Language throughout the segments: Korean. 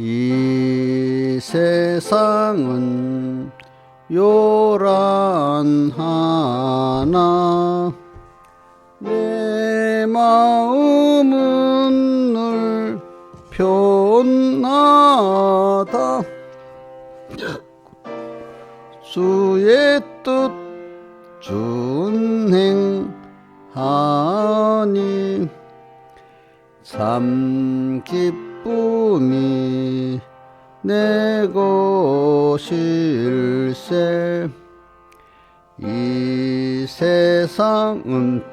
이 세상은 요란하나 내 마음은 늘 편하다. 주의 뜻 준행하니 참 기쁨이 내 것일세. 이 세상은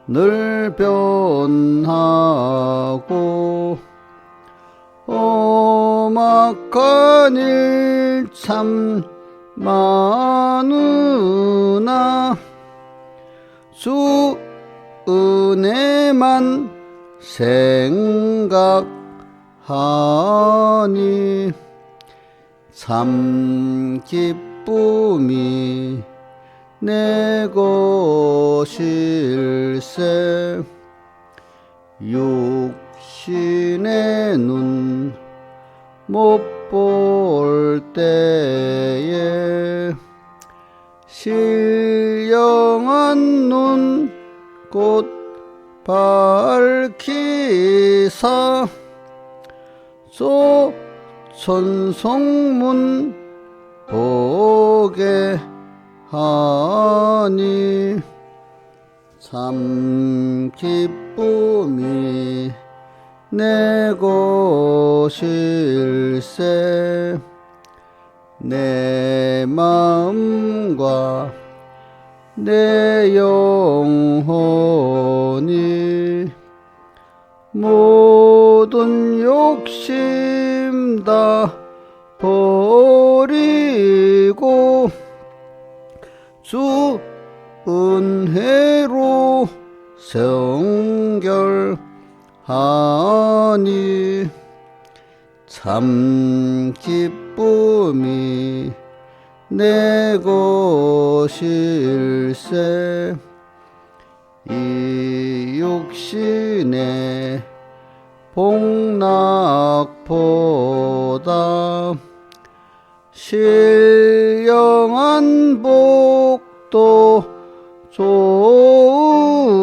늘 변하고 험악한 일 참 많으나 주 은혜만 생각하니 참 기쁨이 내 것일세. 육신의 눈 못 볼 때에 신령한 눈 곧 밝히사 천성문 보게 하니 참 기쁨이 내 것일세. 내 마음과 내 영혼이 모든 욕심 다 버리고 주 은혜로 성결하니 참 기쁨이 내 것일세. 이 육신의 복락보다 신령한 복도 좋으니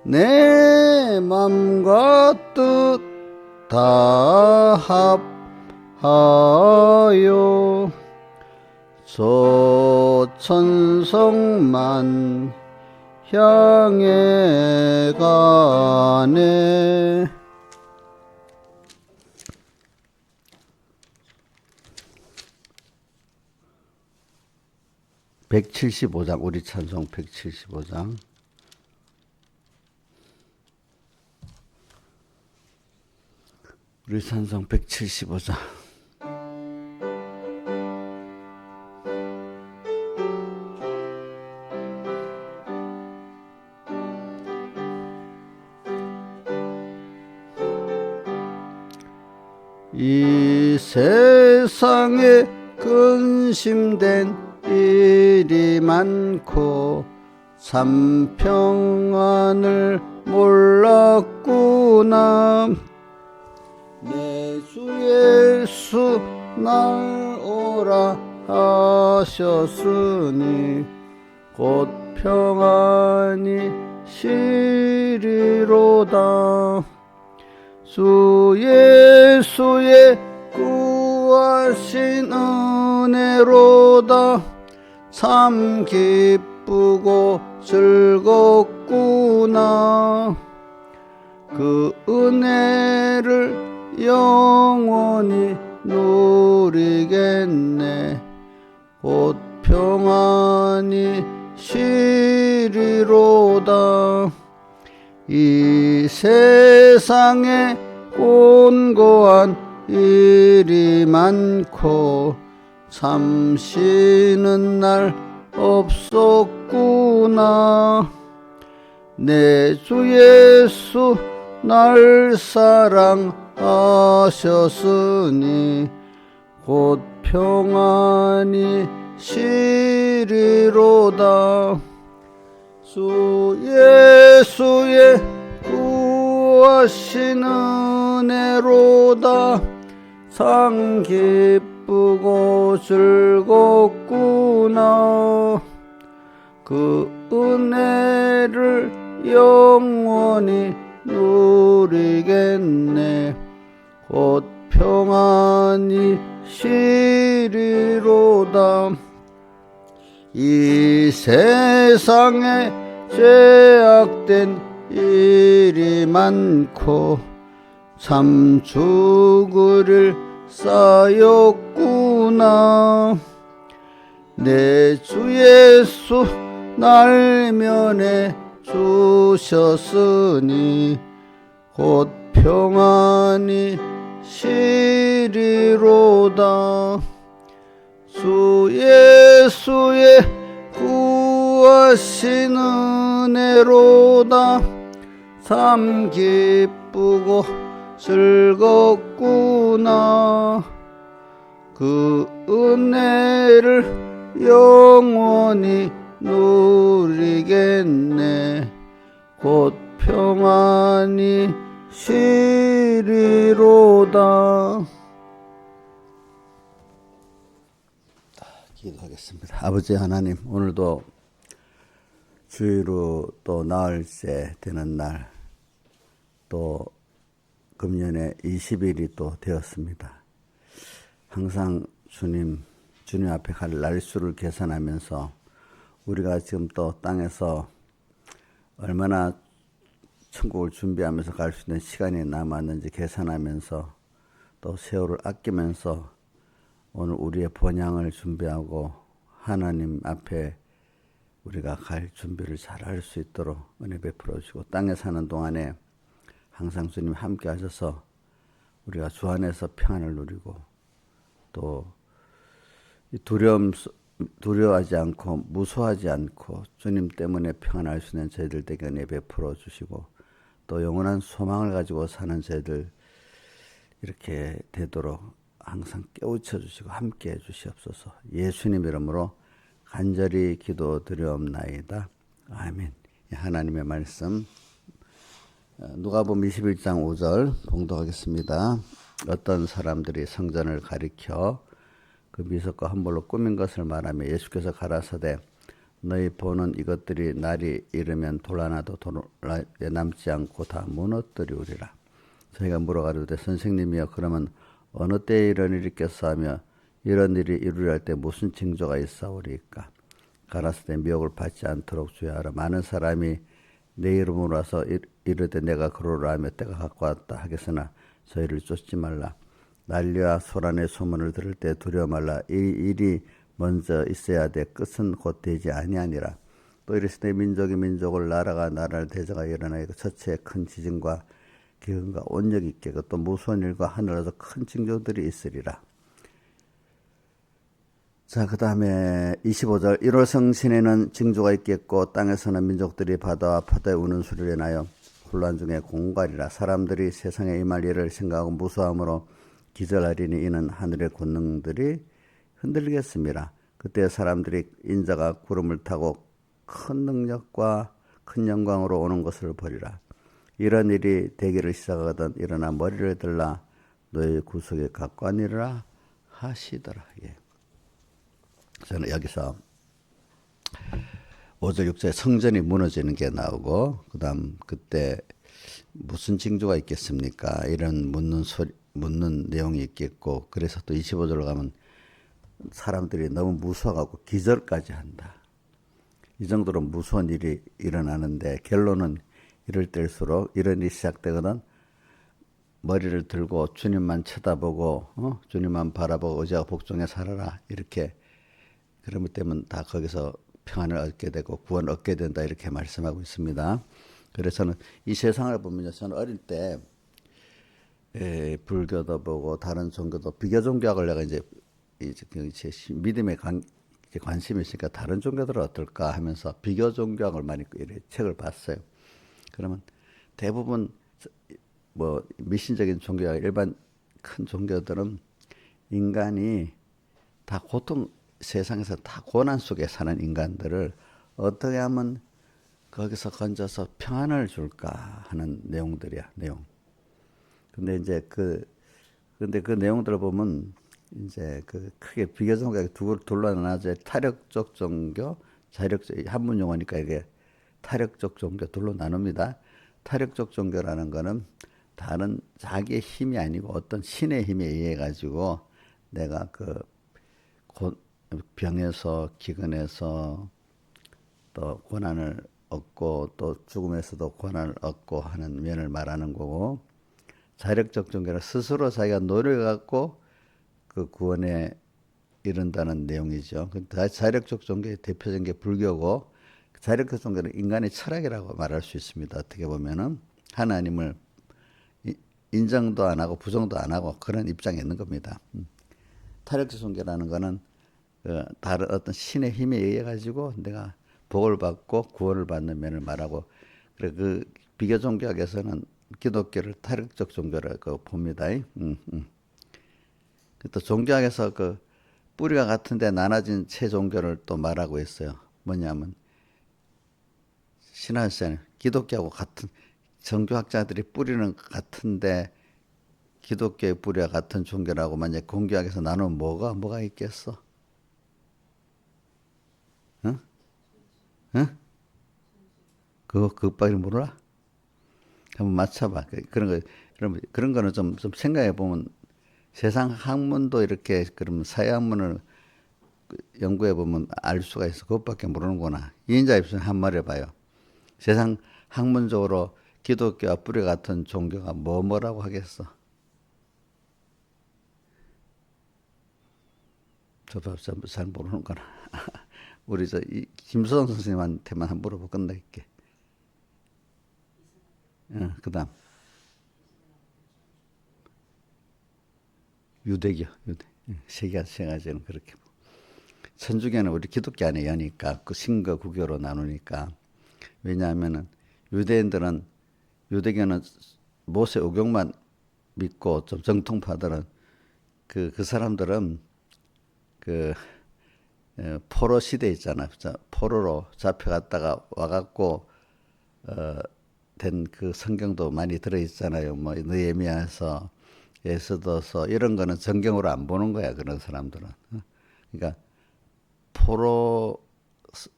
내 맘과 뜻 다 합하여 저 천성만 향해 가네. (175장) 우리 찬송 175장. 우리 찬송 175장. 이 세상에 근심된 일이 많고 참 평안을 몰랐구나. 내 주 예수 날 오라 하셨으니 곧 평안이 시리로다. 주 예수의 구하신 은혜로다. 참 기쁘고 즐겁구나. 그 은혜를 영원히 누리겠네. 곧 평안이 시리로다. 이 세상에 곤고한 일이 많고 참 쉬는 날 없었구나. 내 주 예수 날 사랑하셨으니 곧 평안이 시리로다. 주 예수의 구하신 은혜로다. 참 기쁘고 즐겁구나. 그 은혜를 영원히 누리겠네. 곧 평안히 쉬리로다. 이 세상에 죄악된 일이 많고 참 죽을 일 쌓였구나. 내 주 예수 날 면해 주셨으니 곧 평안히 쉬리로다. 주 예수의 구하신 은혜로다. 참 기쁘고 즐겁구나. 그 은혜를 영원히 누리겠네. 곧 평안히 쉬리로다. 기도하겠습니다. 아버지 하나님, 오늘도 주일로 또 나흘째 되는 날, 또 금년에 20일이 또 되었습니다. 항상 주님 앞에 갈 날수를 계산하면서 우리가 지금 또 땅에서 얼마나 천국을 준비하면서 갈 수 있는 시간이 남았는지 계산하면서 또 세월을 아끼면서 오늘 우리의 본향을 준비하고 하나님 앞에 우리가 갈 준비를 잘 할 수 있도록 은혜 베풀어 주시고, 땅에 사는 동안에 항상 주님 함께 하셔서 우리가 주 안에서 평안을 누리고 또 두려워하지 않고 무서워하지 않고 주님 때문에 평안할 수 있는 저희들 되게 은혜 베풀어 주시고, 또 영원한 소망을 가지고 사는 저희들 이렇게 되도록 항상 깨우쳐 주시고 함께 해 주시옵소서. 예수님 이름으로 간절히 기도드리옵나이다. 아멘. 하나님의 말씀 누가복음 21장 5절 봉독하겠습니다. 어떤 사람들이 성전을 가리켜 그 미석과 헌물로 꾸민 것을 말하며 예수께서 가라사대 너희 보는 이것들이 날이 이르면 돌 하나도 돌에 남지 않고 다 무너뜨리우리라. 저희가 물어가로되 선생님이여 그러면 어느 때에 이런 일이 있겠사 하며 이런 일이 이루려 할 때 무슨 징조가 있사오리까. 가라사대 미혹을 받지 않도록 주의하라. 많은 사람이 내 이름으로 와서 이르되 내가 그러라 하며 때가 갖고 왔다 하겠으나 저희를 쫓지 말라. 난리와 소란의 소문을 들을 때 두려워 말라. 이 일이 먼저 있어야 돼 끝은 곧 되지 아니하니라. 또 이르시되 민족이 민족을 나라가 나라를 대적하여 일어나고 첫째 큰 지진과 기근과 온역이 있게 또 무서운 일과 하늘에서 큰 징조들이 있으리라. 자, 그 다음에 25절 1월 성신에는 징조가 있겠고 땅에서는 민족들이 바다와 파도에 우는 소리를 내나요 혼란 중에 공갈이라. 사람들이 세상에 임할 일을 생각하고 무서함으로 기절하리니 이는 하늘의 권능들이 흔들리겠습니다. 그때 사람들이 인자가 구름을 타고 큰 능력과 큰 영광으로 오는 것을 보리라. 이런 일이 되기를 시작하거든 일어나 머리를 들라 너희 구석에 갖고 앉으라 하시더라. 예. 저는 여기서 5절 6절에 성전이 무너지는 게 나오고, 그 다음 그때 무슨 징조가 있겠습니까? 이런 묻는 내용이 있겠고, 그래서 또 25절로 가면 사람들이 너무 무서워하고 기절까지 한다. 이 정도로 무서운 일이 일어나는데 결론은 이럴 때일수록 이런 일이 시작되거든 머리를 들고 주님만 쳐다보고 주님만 바라보고 의지하고 복종해 살아라 이렇게. 그러기 때문에 다 거기서 평안을 얻게 되고 구원을 얻게 된다 이렇게 말씀하고 있습니다. 그래서는 이 세상을 보면요, 저는 어릴 때 불교도 보고 다른 종교도 비교 종교학을 내가 이제 제 믿음에 관심이 있으니까 다른 종교들은 어떨까 하면서 비교 종교학을 많이 책을 봤어요. 그러면 대부분 뭐 미신적인 종교가 일반 큰 종교들은 인간이 다 세상에서 다 고난 속에 사는 인간들을 어떻게 하면 거기서 건져서 평안을 줄까 하는 내용들이야, 내용. 근데 이제 근데 그 내용들을 보면 이제 그 크게 비교 종교가 둘로 나눠져 타력적 종교, 자력적 한문 용어니까 이게 타력적 종교 둘로 나눕니다. 타력적 종교라는 거는 다른 자기의 힘이 아니고 어떤 신의 힘에 의해 가지고 내가 병에서 기근에서 또 고난을 얻고 또 죽음에서도 고난을 얻고 하는 면을 말하는 거고, 자력적 종교는 스스로 자기가 노력해갖고 그 구원에 이른다는 내용이죠. 자력적 종교의 대표적인 게 불교고, 자력적 종교는 인간의 철학이라고 말할 수 있습니다. 어떻게 보면은 하나님을 인정도 안 하고 부정도 안 하고 그런 입장에 있는 겁니다. 타력적 종교라는 거는 다른 어떤 신의 힘에 의해 가지고 내가 복을 받고 구원을 받는 면을 말하고, 그래 그 비교 종교학에서는 기독교를 타력적 종교라고 봅니다. 또 종교학에서 그 뿌리가 같은데 나눠진 세 종교를 또 말하고 있어요. 뭐냐면 신화에서는 기독교하고 같은, 종교학자들이 뿌리는 같은데 기독교의 뿌리와 같은 종교라고 만약 공교학에서 나누면 뭐가 있겠어? 응? 응? 그것밖에 몰라? 한번 맞춰봐. 그런 거는 좀 생각해 보면 세상 학문도 이렇게 그러면 사회학문을 연구해 보면 알 수가 있어. 그것밖에 모르는구나. 이인자 입술 한 말 해봐요. 세상 학문적으로 기독교와 뿌리 같은 종교가 뭐라고 하겠어? 잘 모르는구나. 우리 김수성 선생님한테만 한번 물어보고 끝낼게. 그다음 유대교. 세 가지는 그렇게. 천주교는 우리 기독교 안에 여니까 그 신과 구교로 나누니까. 왜냐하면은 유대교는 모세 오경만 믿고 좀 정통파들은 그 사람들은 그 포로 시대 있잖아. 포로로 잡혀갔다가 와갖고 된 그 성경도 많이 들어 있잖아요. 뭐 느헤미야서, 에스더서 이런 거는 성경으로 안 보는 거야. 그런 사람들은. 그러니까 포로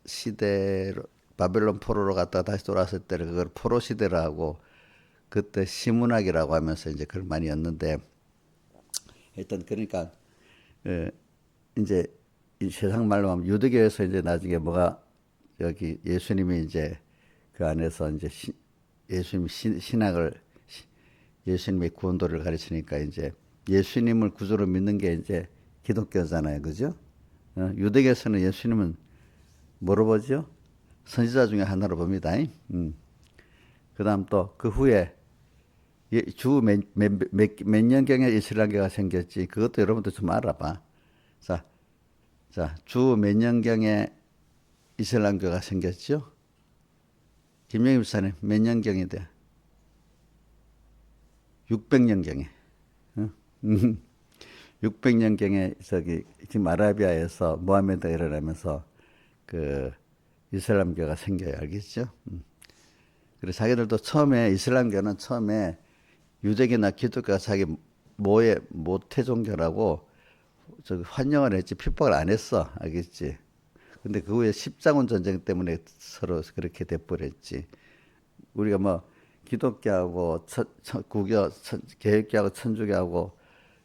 시대로 바벨론 포로로 갔다가 다시 돌아왔을 때를 그걸 포로 시대라고 그때 시문학이라고 하면서 이제 그걸 많이 였는데, 일단 그러니까 이제 이 세상 말로 하면 유대교에서 이제 나중에 뭐가 여기 예수님이 이제 그 안에서 이제 예수님 신학을 예수님의 구원도를 가르치니까 이제 예수님을 구주로 믿는 게 이제 기독교잖아요, 그죠? 유대교에서는 예수님은 뭐로 보죠? 선지자 중에 하나로 봅니다. 그다음 또 그 후에 주 몇 년경에 이스라엘교가 생겼지. 그것도 여러분들 좀 알아봐. 주 몇 년경에 이슬람교가 생겼죠? 김영희 목사님 몇 년경이 돼? 600년경에. 600년경에 지금 아라비아에서 모하메드가 일어나면서 그 이슬람교가 생겨요. 알겠죠? 그래서 자기들도 이슬람교는 처음에 유대교나 기독교가 자기 모태 종교라고 환영을 했지 핍박을 안 했어. 알겠지? 근데 그 후에 십자군 전쟁 때문에 서로 그렇게 돼버렸지. 우리가 뭐 기독교하고 개혁교하고 천주교하고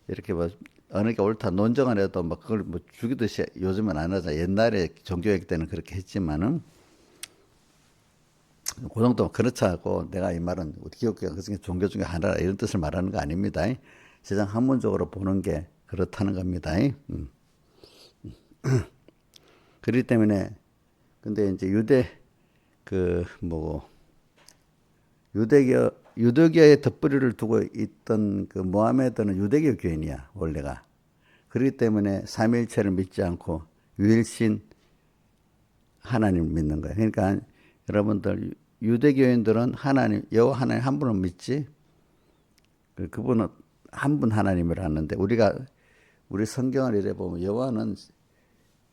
이렇게 뭐 어느 게 옳다 논쟁을 해도 뭐 그걸 뭐 죽이듯이 요즘은 안 하잖아. 옛날에 종교개혁 때는 그렇게 했지만은 그 정도 그렇지 않고, 내가 이 말은 우리 기독교가 그중에 종교 중에 하나라 이런 뜻을 말하는 거 아닙니다. 세상 학문적으로 보는 게 그렇다는 겁니다. 그렇기 때문에 근데 이제 유대교의 덧뿌리를 두고 있던 그 모하메드는 유대교 교인이야 원래가. 그렇기 때문에 삼위일체를 믿지 않고 유일신 하나님을 믿는 거야. 그러니까 여러분들 유대교인들은 여호와 하나님 한 분을 믿지. 그분은 한 분 하나님을 하는데 우리 성경을 이래 보면 여호와는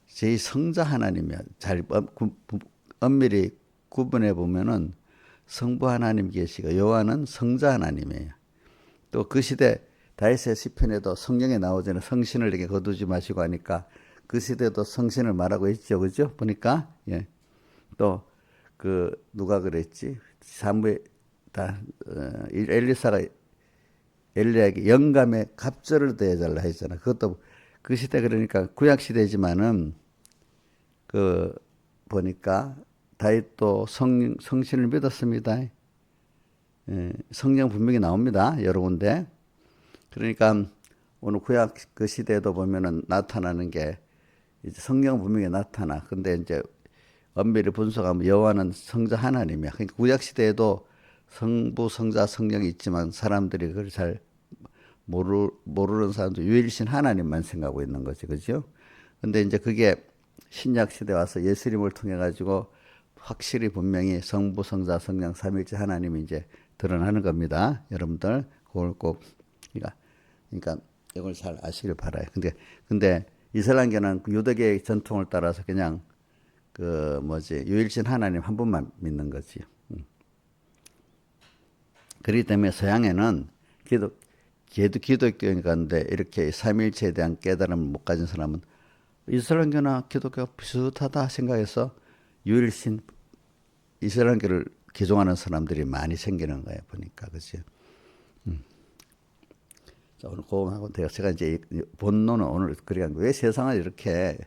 제2성자 하나님이야. 잘 엄밀히 구분해 보면은 성부 하나님 계시고 여호와는 성자 하나님이에요. 또 그 시대 다윗의 시편에도 성경에 나오잖아요. 성신을 내게 거두지 마시고 하니까 그 시대도 성신을 말하고 있죠. 그죠? 보니까 예. 또 그 누가 그랬지? 사무엘 엘리사가 엘리야에게 영감에 갑절을 더해달라 했잖아. 그것도 그 시대 그러니까 구약 시대지만은 그 보니까 다윗도 성신을 믿었습니다. 예, 성경 분명히 나옵니다. 여러 군데. 그러니까 오늘 구약 그 시대에도 보면은 나타나는 게 이제 성경 분명히 나타나. 근데 이제 엄밀히 분석하면 여호와는 성자 하나님이야. 그러니까 구약 시대에도 성부, 성자, 성령이 있지만 사람들이 그걸 잘 모르는 사람도 유일신 하나님만 생각하고 있는 거지, 그죠? 근데 이제 그게 신약 시대 와서 예수님을 통해 가지고 확실히 분명히 성부, 성자, 성령, 삼일째 하나님이 이제 드러나는 겁니다. 여러분들 그걸 꼭 그러니까 이걸 잘 아시길 바라요. 근데 이슬람교는 유대계의 전통을 따라서 그냥 그 유일신 하나님 한 분만 믿는 거지. 그렇기 때문에 서양에는 기독교인가인데 이렇게 삼일체에 대한 깨달음을 못 가진 사람은 이슬람교나 기독교가 비슷하다 생각해서 유일신 이슬람교를 기종하는 사람들이 많이 생기는 거예요. 보니까 그죠. 자, 오늘 고음하고 제가 이제 본론은 오늘 그러니까 왜 세상을 이렇게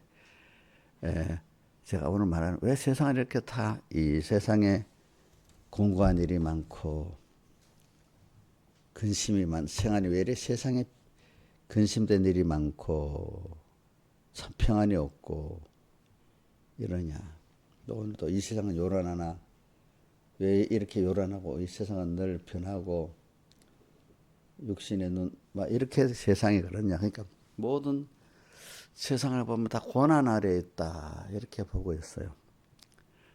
제가 오늘 말하는 왜 세상을 이렇게 다 이 세상에 공고한 일이 많고 근심이 생활이 왜 이래 세상에 근심된 일이 많고 참 평안이 없고 이러냐. 또 오늘도 이 세상은 요란하나 왜 이렇게 요란하고 이 세상은 늘 변하고 육신의 눈 막 이렇게 세상이 그러냐. 그러니까 모든 세상을 보면 다 고난 아래에 있다 이렇게 보고 있어요.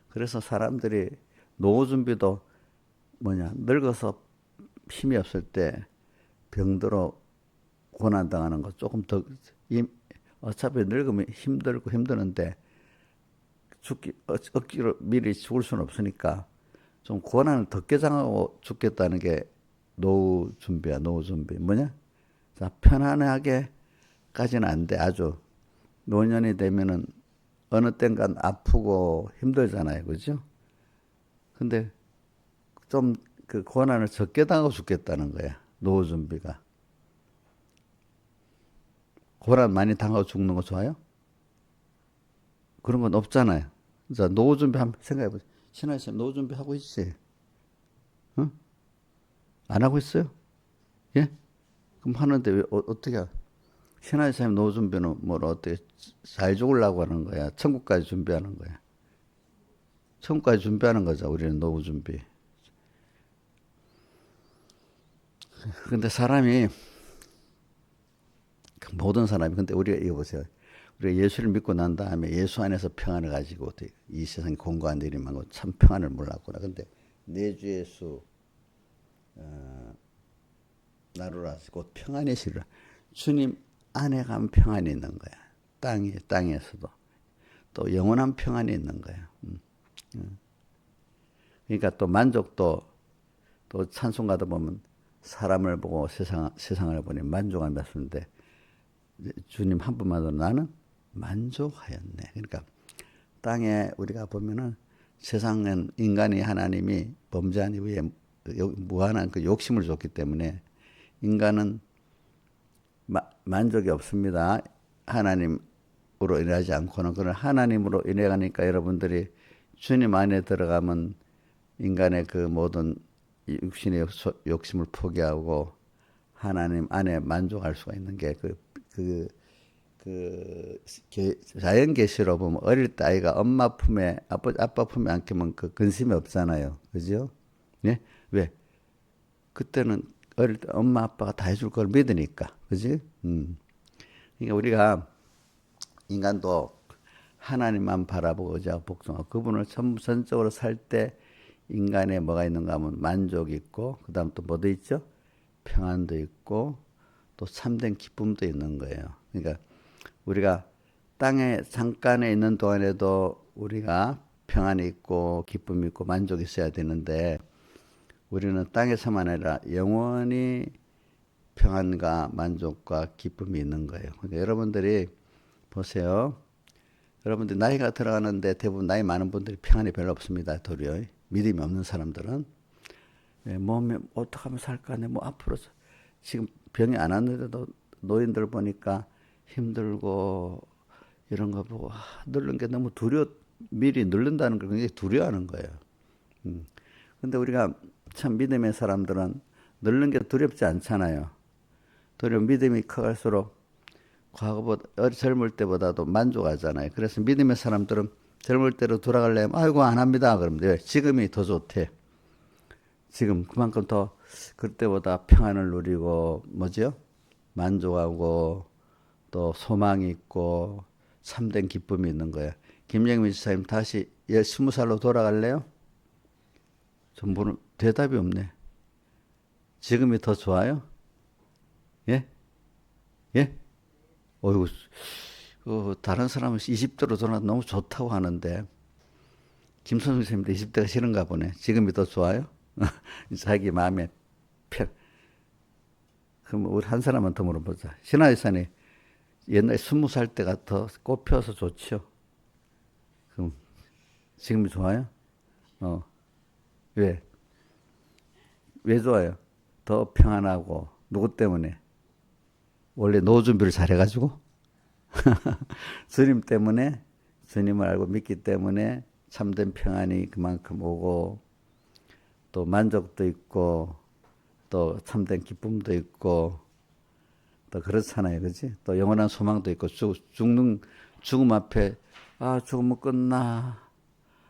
그래서 사람들이 노후 준비도 늙어서 힘이 없을 때 병들어 고난 당하는 거 조금 더 어차피 늙으면 힘드는데 억지로 미리 죽을 수는 없으니까 좀 고난을 더 깨장하고 죽겠다는 게 노후 준비야. 노후 준비 자, 편안하게까지는 안 돼. 아주 노년이 되면은 어느 땐간 아프고 힘들잖아요. 그죠? 근데 좀 그 고난을 적게 당하고 죽겠다는 거야. 노후 준비가. 고난 많이 당하고 죽는 거 좋아요? 그런 건 없잖아요. 자, 노후 준비 한번 생각해 보세요. 신하이 쌤 노후 준비 하고 있지? 응? 안 하고 있어요? 예? 그럼 하는데 왜 어떻게 신하이 쌤 노후 준비는 어떻게 잘 죽으려고 하는 거야? 천국까지 준비하는 거야. 천국까지 준비하는 거죠. 우리는 노후 준비. 근데 모든 사람이, 근데 우리가 이거 보세요. 우리가 예수를 믿고 난 다음에 예수 안에서 평안을 가지고 이 세상에 공고한 일이 많고 참 평안을 몰랐구나. 근데 내 주 예수, 나로라 곧 평안의 시를 주님 안에 가면 평안이 있는 거야. 땅에서도. 또 영원한 평안이 있는 거야. 그러니까 또 만족도 또 찬송 가다 보면 사람을 보고 세상을 보니 만족한 말씀인데 주님 한 분만으로 나는 만족하였네. 그러니까 땅에 우리가 보면은 세상은 인간이 하나님이 범죄한 이후에 무한한 그 욕심을 줬기 때문에 인간은 만족이 없습니다. 하나님으로 인하지 않고는. 그런 하나님으로 인해 가니까 여러분들이 주님 안에 들어가면 인간의 그 모든 육신의 욕심을 포기하고 하나님 안에 만족할 수가 있는 게 자연 계시로 보면 어릴 때 아이가 엄마 품에 아빠 품에 안기면 그 근심이 없잖아요. 그죠? 예? 왜? 그때는 어릴 때 엄마 아빠가 다 해줄 걸 믿으니까. 그지? 그러니까 우리가 인간도 하나님만 바라보고 복종하고 그분을 전적으로 살 때 인간에 뭐가 있는가 하면 만족이 있고 그다음 또 뭐도 있죠? 평안도 있고 또 참된 기쁨도 있는 거예요. 그러니까 우리가 땅에 잠깐에 있는 동안에도 우리가 평안이 있고 기쁨이 있고 만족이 있어야 되는데 우리는 땅에서만 아니라 영원히 평안과 만족과 기쁨이 있는 거예요. 그러니까 여러분들이 보세요. 여러분들 나이가 들어가는데 대부분 나이 많은 분들이 평안이 별로 없습니다. 도리어 믿음이 없는 사람들은 몸에 어떻게 하면 살까? 뭐 앞으로 지금 병이 안 왔는데도 노인들 보니까 힘들고 이런 거 보고 늙는 게 너무 미리 늙는다는 걸 굉장히 두려워하는 거예요. 근데 우리가 참 믿음의 사람들은 늙는 게 두렵지 않잖아요. 도리어 믿음이 커갈수록 과거보다 젊을 때보다도 만족하잖아요. 그래서 믿음의 사람들은 젊을 때로 돌아가려면 아이고 안 합니다. 그러면 왜? 지금이 더 좋대. 지금 그만큼 더 그때보다 평안을 누리고 뭐죠? 만족하고 또 소망이 있고 참된 기쁨이 있는 거예요. 김영민 지사님 다시 20살로 돌아갈래요? 전부는 대답이 없네. 지금이 더 좋아요? 예? 예? 어이구, 다른 사람은 20대로 돌아가 너무 좋다고 하는데 김선수 선생님도 20대가 싫은가 보네. 지금이 더 좋아요? 자기 마음에 그럼 우리 한 사람만 더 물어보자. 신하이산이 옛날 20살 때가 더 꽃피어서 좋죠. 그럼 지금이 좋아요? 왜? 왜 좋아요? 더 평안하고 누구 때문에? 원래 노후 준비를 잘 해가지고 주님 때문에 주님을 알고 믿기 때문에 참된 평안이 그만큼 오고 또 만족도 있고 또 참된 기쁨도 있고 또 그렇잖아요, 그렇지? 또 영원한 소망도 있고 죽음 앞에 죽으면 끝나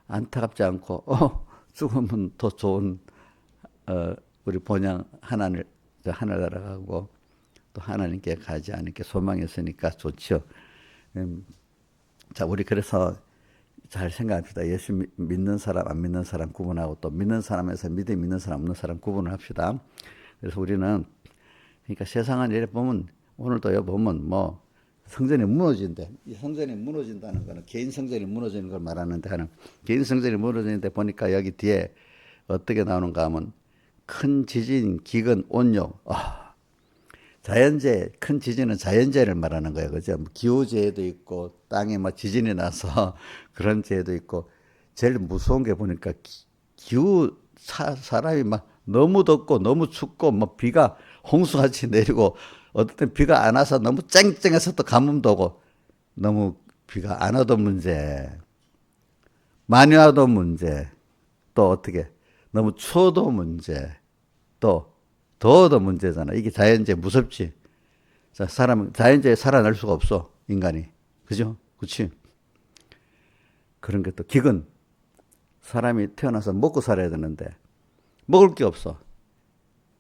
안타깝지 않고 죽으면 더 좋은 우리 본향 하늘나라 가고 또 하나님께 가지 않을게 소망이 있으니까 좋죠. 자, 우리 그래서 잘 생각합시다. 예수 믿는 사람, 안 믿는 사람 구분하고 또 믿는 사람에서 믿음 있는 사람, 없는 사람 구분을 합시다. 그래서 우리는 그러니까 세상은 이래 보면 오늘도 보면 뭐 성전이 무너진대. 이 성전이 무너진다는 거는 개인 성전이 무너지는 걸 말하는데 하는 개인 성전이 무너지는데 보니까 여기 뒤에 어떻게 나오는가 하면 큰 지진, 기근, 온욕. 자연재해, 큰 지진은 자연재해를 말하는 거예요. 그죠? 기후재해도 있고, 땅에 막 지진이 나서 그런 재해도 있고, 제일 무서운 게 보니까 사람이 막 너무 덥고, 너무 춥고, 뭐 비가 홍수같이 내리고, 어떨 땐 비가 안 와서 너무 쨍쨍해서 또 가뭄도 오고, 너무 비가 안 와도 문제, 많이 와도 문제, 또 어떻게, 너무 추워도 문제, 또 더워도 문제잖아. 이게 자연재해 무섭지. 자, 자연재해에 살아날 수가 없어. 인간이. 그죠? 그치? 그런 게 또 기근. 사람이 태어나서 먹고 살아야 되는데 먹을 게 없어.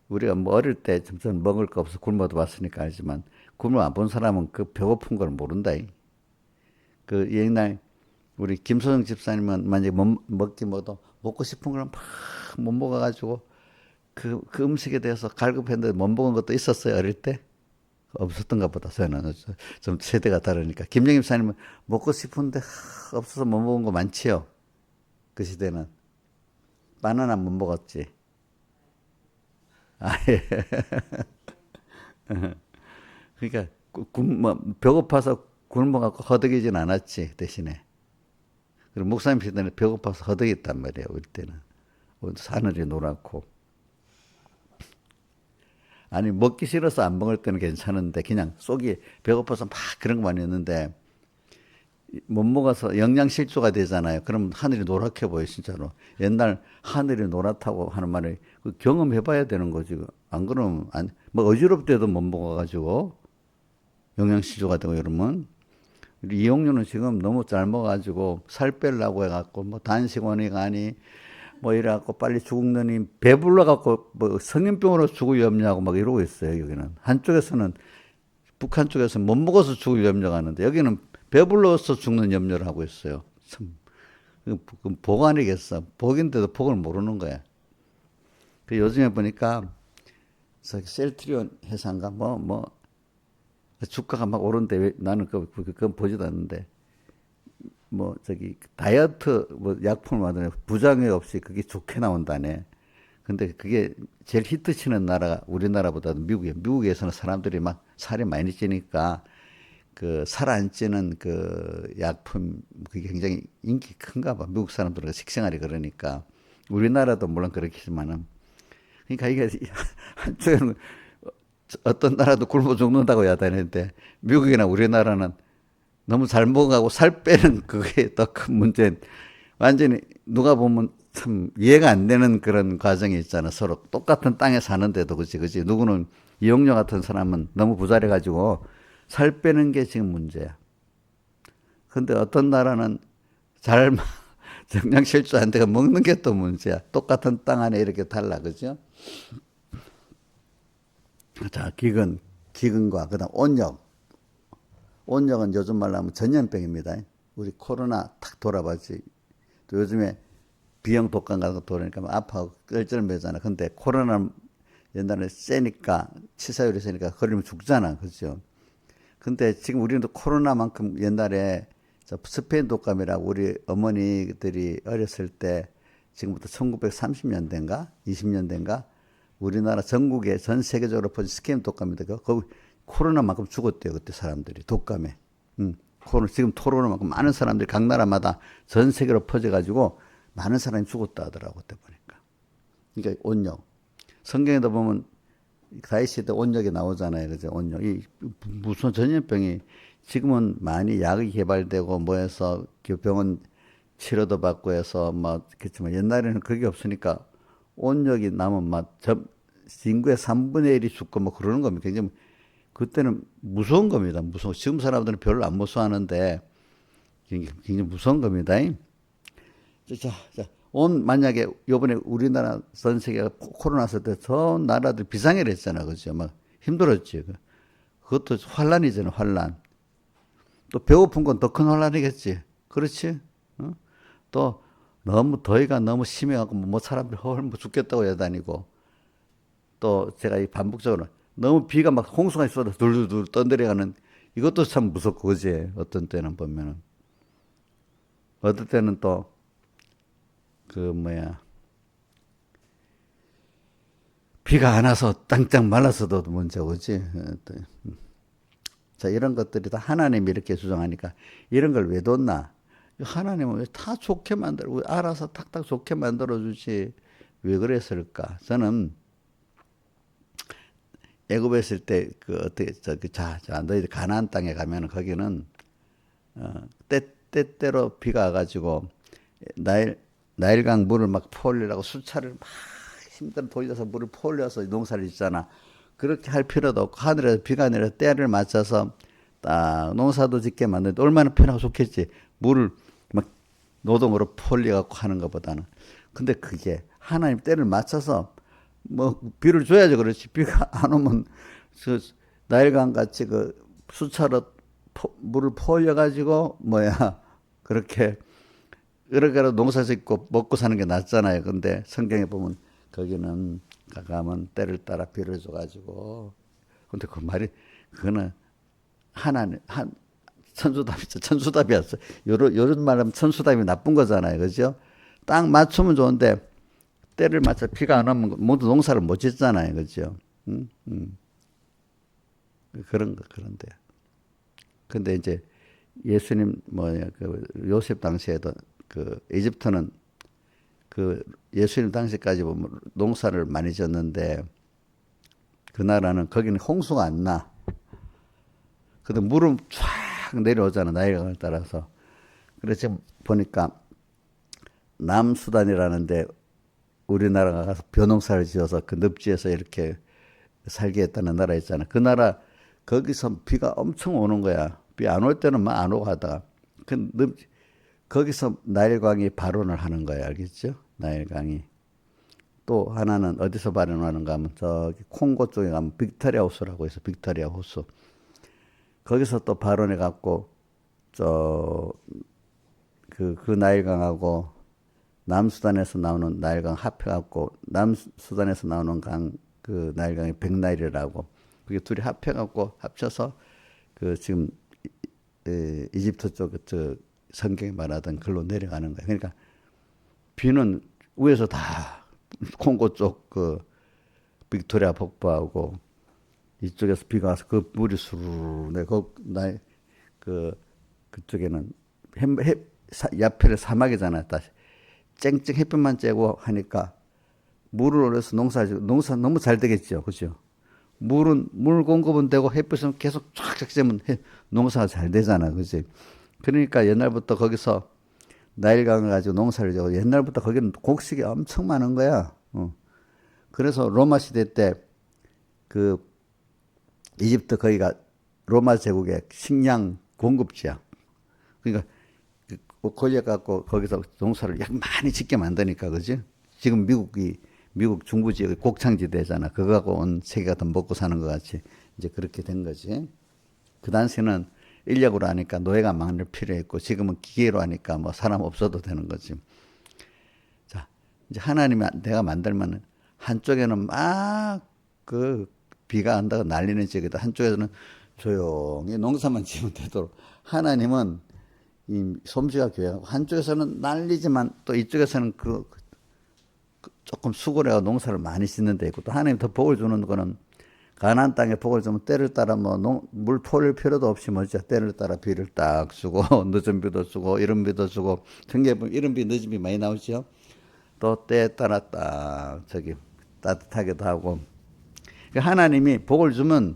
우리가 뭐 어릴 때 점점 먹을 거 없어 굶어도 봤으니까 알지만 굶어 안 본 사람은 그 배고픈 걸 모른다. 그 옛날 우리 김소영 집사님은 만약에 먹기 뭐도 먹고 싶은 걸 막 못 먹어가지고 그 음식에 대해서 갈급했는데 못 먹은 것도 있었어요, 어릴 때? 없었던가 보다, 저는. 좀 세대가 다르니까. 김영임 사님은 먹고 싶은데 없어서 못 먹은 거 많지요? 그 시대는. 바나나 못 먹었지. 예. 그러니까, 배고파서 굶어갖고 허덕이진 않았지, 대신에. 그리고 목사님 시대는 배고파서 허덕였단 말이에요, 우리 때는. 하늘이 노랗고. 아니 먹기 싫어서 안 먹을 때는 괜찮은데 그냥 속이 배고파서 막 그런 거 많이 했는데 못 먹어서 영양실조가 되잖아요. 그럼 하늘이 노랗게 보여 진짜로. 옛날 하늘이 노랗다고 하는 말을 경험해봐야 되는 거지. 안 그러면 뭐 어지럽대도 못 먹어가지고 영양실조가 되고 이러면 이용료는 지금 너무 잘 먹어가지고 살 빼려고 해갖고 뭐 단식원이 가니 뭐 이래갖고 빨리 죽느니 배불러갖고 뭐 성인병으로 죽을 염려하고 막 이러고 있어요. 여기는 한쪽에서는 북한 쪽에서 못 먹어서 죽을 염려가 하는데 여기는 배불러서 죽는 염려를 하고 있어요. 참 복 아니겠어. 복인데도 복을 모르는 거야. 그 요즘에 보니까 셀트리온 회사인가 뭐 주가가 막 오른데 나는 그건 보지도 않는데. 다이어트, 약품을 만드는 부작용이 없이 그게 좋게 나온다네. 근데 그게 제일 히트치는 나라가 우리나라보다도 미국이에요. 미국에서는 사람들이 막 살이 많이 찌니까 그 살 안 찌는 그 약품 그게 굉장히 인기 큰가 봐. 미국 사람들은 식생활이 그러니까. 우리나라도 물론 그렇겠지만은 그러니까 이게 한쪽에는 어떤 나라도 굶어 죽는다고 야단했는데 미국이나 우리나라는 너무 잘 먹어가고 살 빼는 그게 더 큰 문제. 완전히 누가 보면 참 이해가 안 되는 그런 과정이 있잖아. 서로 똑같은 땅에 사는데도 그지. 누구는 이용료 같은 사람은 너무 부자래가지고 살 빼는 게 지금 문제야. 근데 어떤 나라는 잘 정량 실조 안 되고 먹는 게 또 문제야. 똑같은 땅 안에 이렇게 달라, 그죠? 자, 기근과 그다음 온역. 온역은 요즘 말로 하면 전염병입니다. 우리 코로나 탁 돌아봤지. 또 요즘에 B형 독감 같은 거 돌아니까 아파하고 쩔쩔매잖아. 근데 코로나는 옛날에 세니까 치사율이 세니까 걸리면 죽잖아, 그죠? 근데 지금 우리는 코로나만큼 옛날에 저 스페인 독감이라고 우리 어머니들이 어렸을 때 지금부터 1930년대인가 20년대인가 우리나라 전국에 전 세계적으로 퍼진 스페인 독감인데 거기 코로나만큼 죽었대요 그때 사람들이 독감에. 코로나 지금 코로나만큼 많은 사람들이 각 나라마다 전 세계로 퍼져가지고 많은 사람이 죽었다 하더라고 그때 보니까. 그러니까 온역. 성경에도 보면 다윗 시대 온역이 나오잖아요. 그죠? 온역이 무슨 전염병이 지금은 많이 약이 개발되고 뭐해서 병원 치료도 받고 해서 뭐 그렇지만 옛날에는 그게 없으니까 온역이 나면 막 인구의 3분의 1이 죽고 뭐 그러는 겁니다. 굉장히 그때는 무서운 겁니다. 무서워. 지금 사람들은 별로 안 무서워하는데 굉장히 무서운 겁니다. 만약에 요번에 우리나라 전 세계가 코로나 왔을 때 전 나라들 비상회를 했잖아. 그죠? 막 힘들었지. 그것도 환란이잖아, 환란. 또 배고픈 건 더 큰 환란이겠지. 그렇지? 어? 또 너무 더위가 너무 심해갖고 뭐 사람들 헐 죽겠다고 해다니고 또 제가 이 반복적으로 너무 비가 막 홍수가 있어도 둘둘둘 떠내려가는 이것도 참 무섭고 그지? 어떤 때는 보면은 어떤 때는 또 그 뭐야 비가 안 와서 땅땅 말랐어도 문제고 그지? 자 이런 것들이 다 하나님이 이렇게 주장하니까 이런 걸 왜 뒀나? 하나님은 다 좋게 만들어 알아서 탁탁 좋게 만들어 주지 왜 그랬을까? 저는 애굽에 있을 때 그 어떻게 자 너희들 가나안 땅에 가면은 거기는 때때로 비가 와가지고 나일강 물을 막 퍼올리라고 수차를 막 힘들어 돌려서 물을 퍼올려서 농사를 짓잖아. 그렇게 할 필요도 없고 하늘에서 비가 내려 때를 맞춰서 딱 농사도 짓게 만드는데 얼마나 편하고 좋겠지. 물을 막 노동으로 퍼올려갖고 하는 것보다는. 근데 그게 하나님 때를 맞춰서 뭐 비를 줘야죠. 그렇지. 비가 안 오면 그 나일강 같이 그 수차로 물을 퍼올려 가지고 그렇게 농사 짓고 먹고 사는 게 낫잖아요. 근데 성경에 보면 거기는 가면 때를 따라 비를 줘 가지고 근데 그 말이 그거는 하나님 한 천수답이죠. 천수답이었어. 요런 말하면 천수답이 나쁜 거잖아요. 그죠? 딱 맞추면 좋은데 때를 맞춰 비가 안 오면 모두 농사를 못 짓잖아요. 그죠? 그런데. 근데 이제 예수님 그 요셉 당시에도 그 이집트는 그 예수님 당시까지 보면 농사를 많이 졌는데 그 나라는 거기는 홍수가 안 나. 근데 물은 쫙 내려오잖아. 나일강을 따라서. 그래서 지금 보니까 남수단이라는데 우리나라가 가서 벼농사를 지어서 그 늪지에서 이렇게 살게 했다는 나라 있잖아. 그 나라 거기서 비가 엄청 오는 거야. 비 안 올 때는 막 안 오고 하다가 거기서 나일강이 발원을 하는 거야. 알겠죠? 나일강이. 또 하나는 어디서 발원하는가 하면 저기 콩고 쪽에 가면 빅토리아 호수라고 해서 빅토리아 호수. 거기서 또 발원해 갖고 그 나일강하고 남수단에서 나오는 나일강 합해갖고 남수단에서 나오는 강 그 나일강이 백나일이라고 그게 둘이 합해갖고 합쳐서 그 지금 이집트 쪽 성경에 말하던 글로 내려가는 거예요. 그러니까 비는 위에서 다 콩고 쪽 그 빅토리아 폭포하고 이쪽에서 비가 와서 그 물이 수르르 그 그쪽에는 옆에는 사막이잖아요. 다시 쨍쨍 햇빛만 쬐고 하니까 물을 올려서 농사 너무 잘 되겠죠, 그죠? 물 공급은 되고 햇빛은 계속 쫙쫙 쬐면 농사가 잘 되잖아, 그지? 그러니까 옛날부터 거기서 나일강을 가지고 농사를 지고 옛날부터 거기는 곡식이 엄청 많은 거야. 그래서 로마 시대 때 그 이집트 거기가 로마 제국의 식량 공급지야. 그러니까 걸려갖고 거기서 농사를 많이 짓게 만드니까, 그지? 지금 미국 중부 지역의 곡창지대잖아. 그거 갖고 온 세계가 더 먹고 사는 것 같이 이제 그렇게 된 거지. 그 당시는 인력으로 하니까 노예가 많이 필요했고 지금은 기계로 하니까 뭐 사람 없어도 되는 거지. 자, 이제 하나님이 내가 만들면 한쪽에는 막 그 비가 온다고 난리는 지역이다. 한쪽에서는 조용히 농사만 지으면 되도록. 하나님은 이 솜씨가 교회하고 한쪽에서는 난리지만 또 이쪽에서는 조금 수고를 하고 농사를 많이 짓는 데 있고 또 하나님 더 복을 주는 거는 가나안 땅에 복을 주면 때를 따라 물 퍼릴 필요도 없이 때를 따라 비를 딱 주고 늦은 비도 주고 이른 비도 주고 경계 보면 이른 비 늦은 비 많이 나오죠. 또 때에 따라 딱 따뜻하게도 하고 하나님이 복을 주면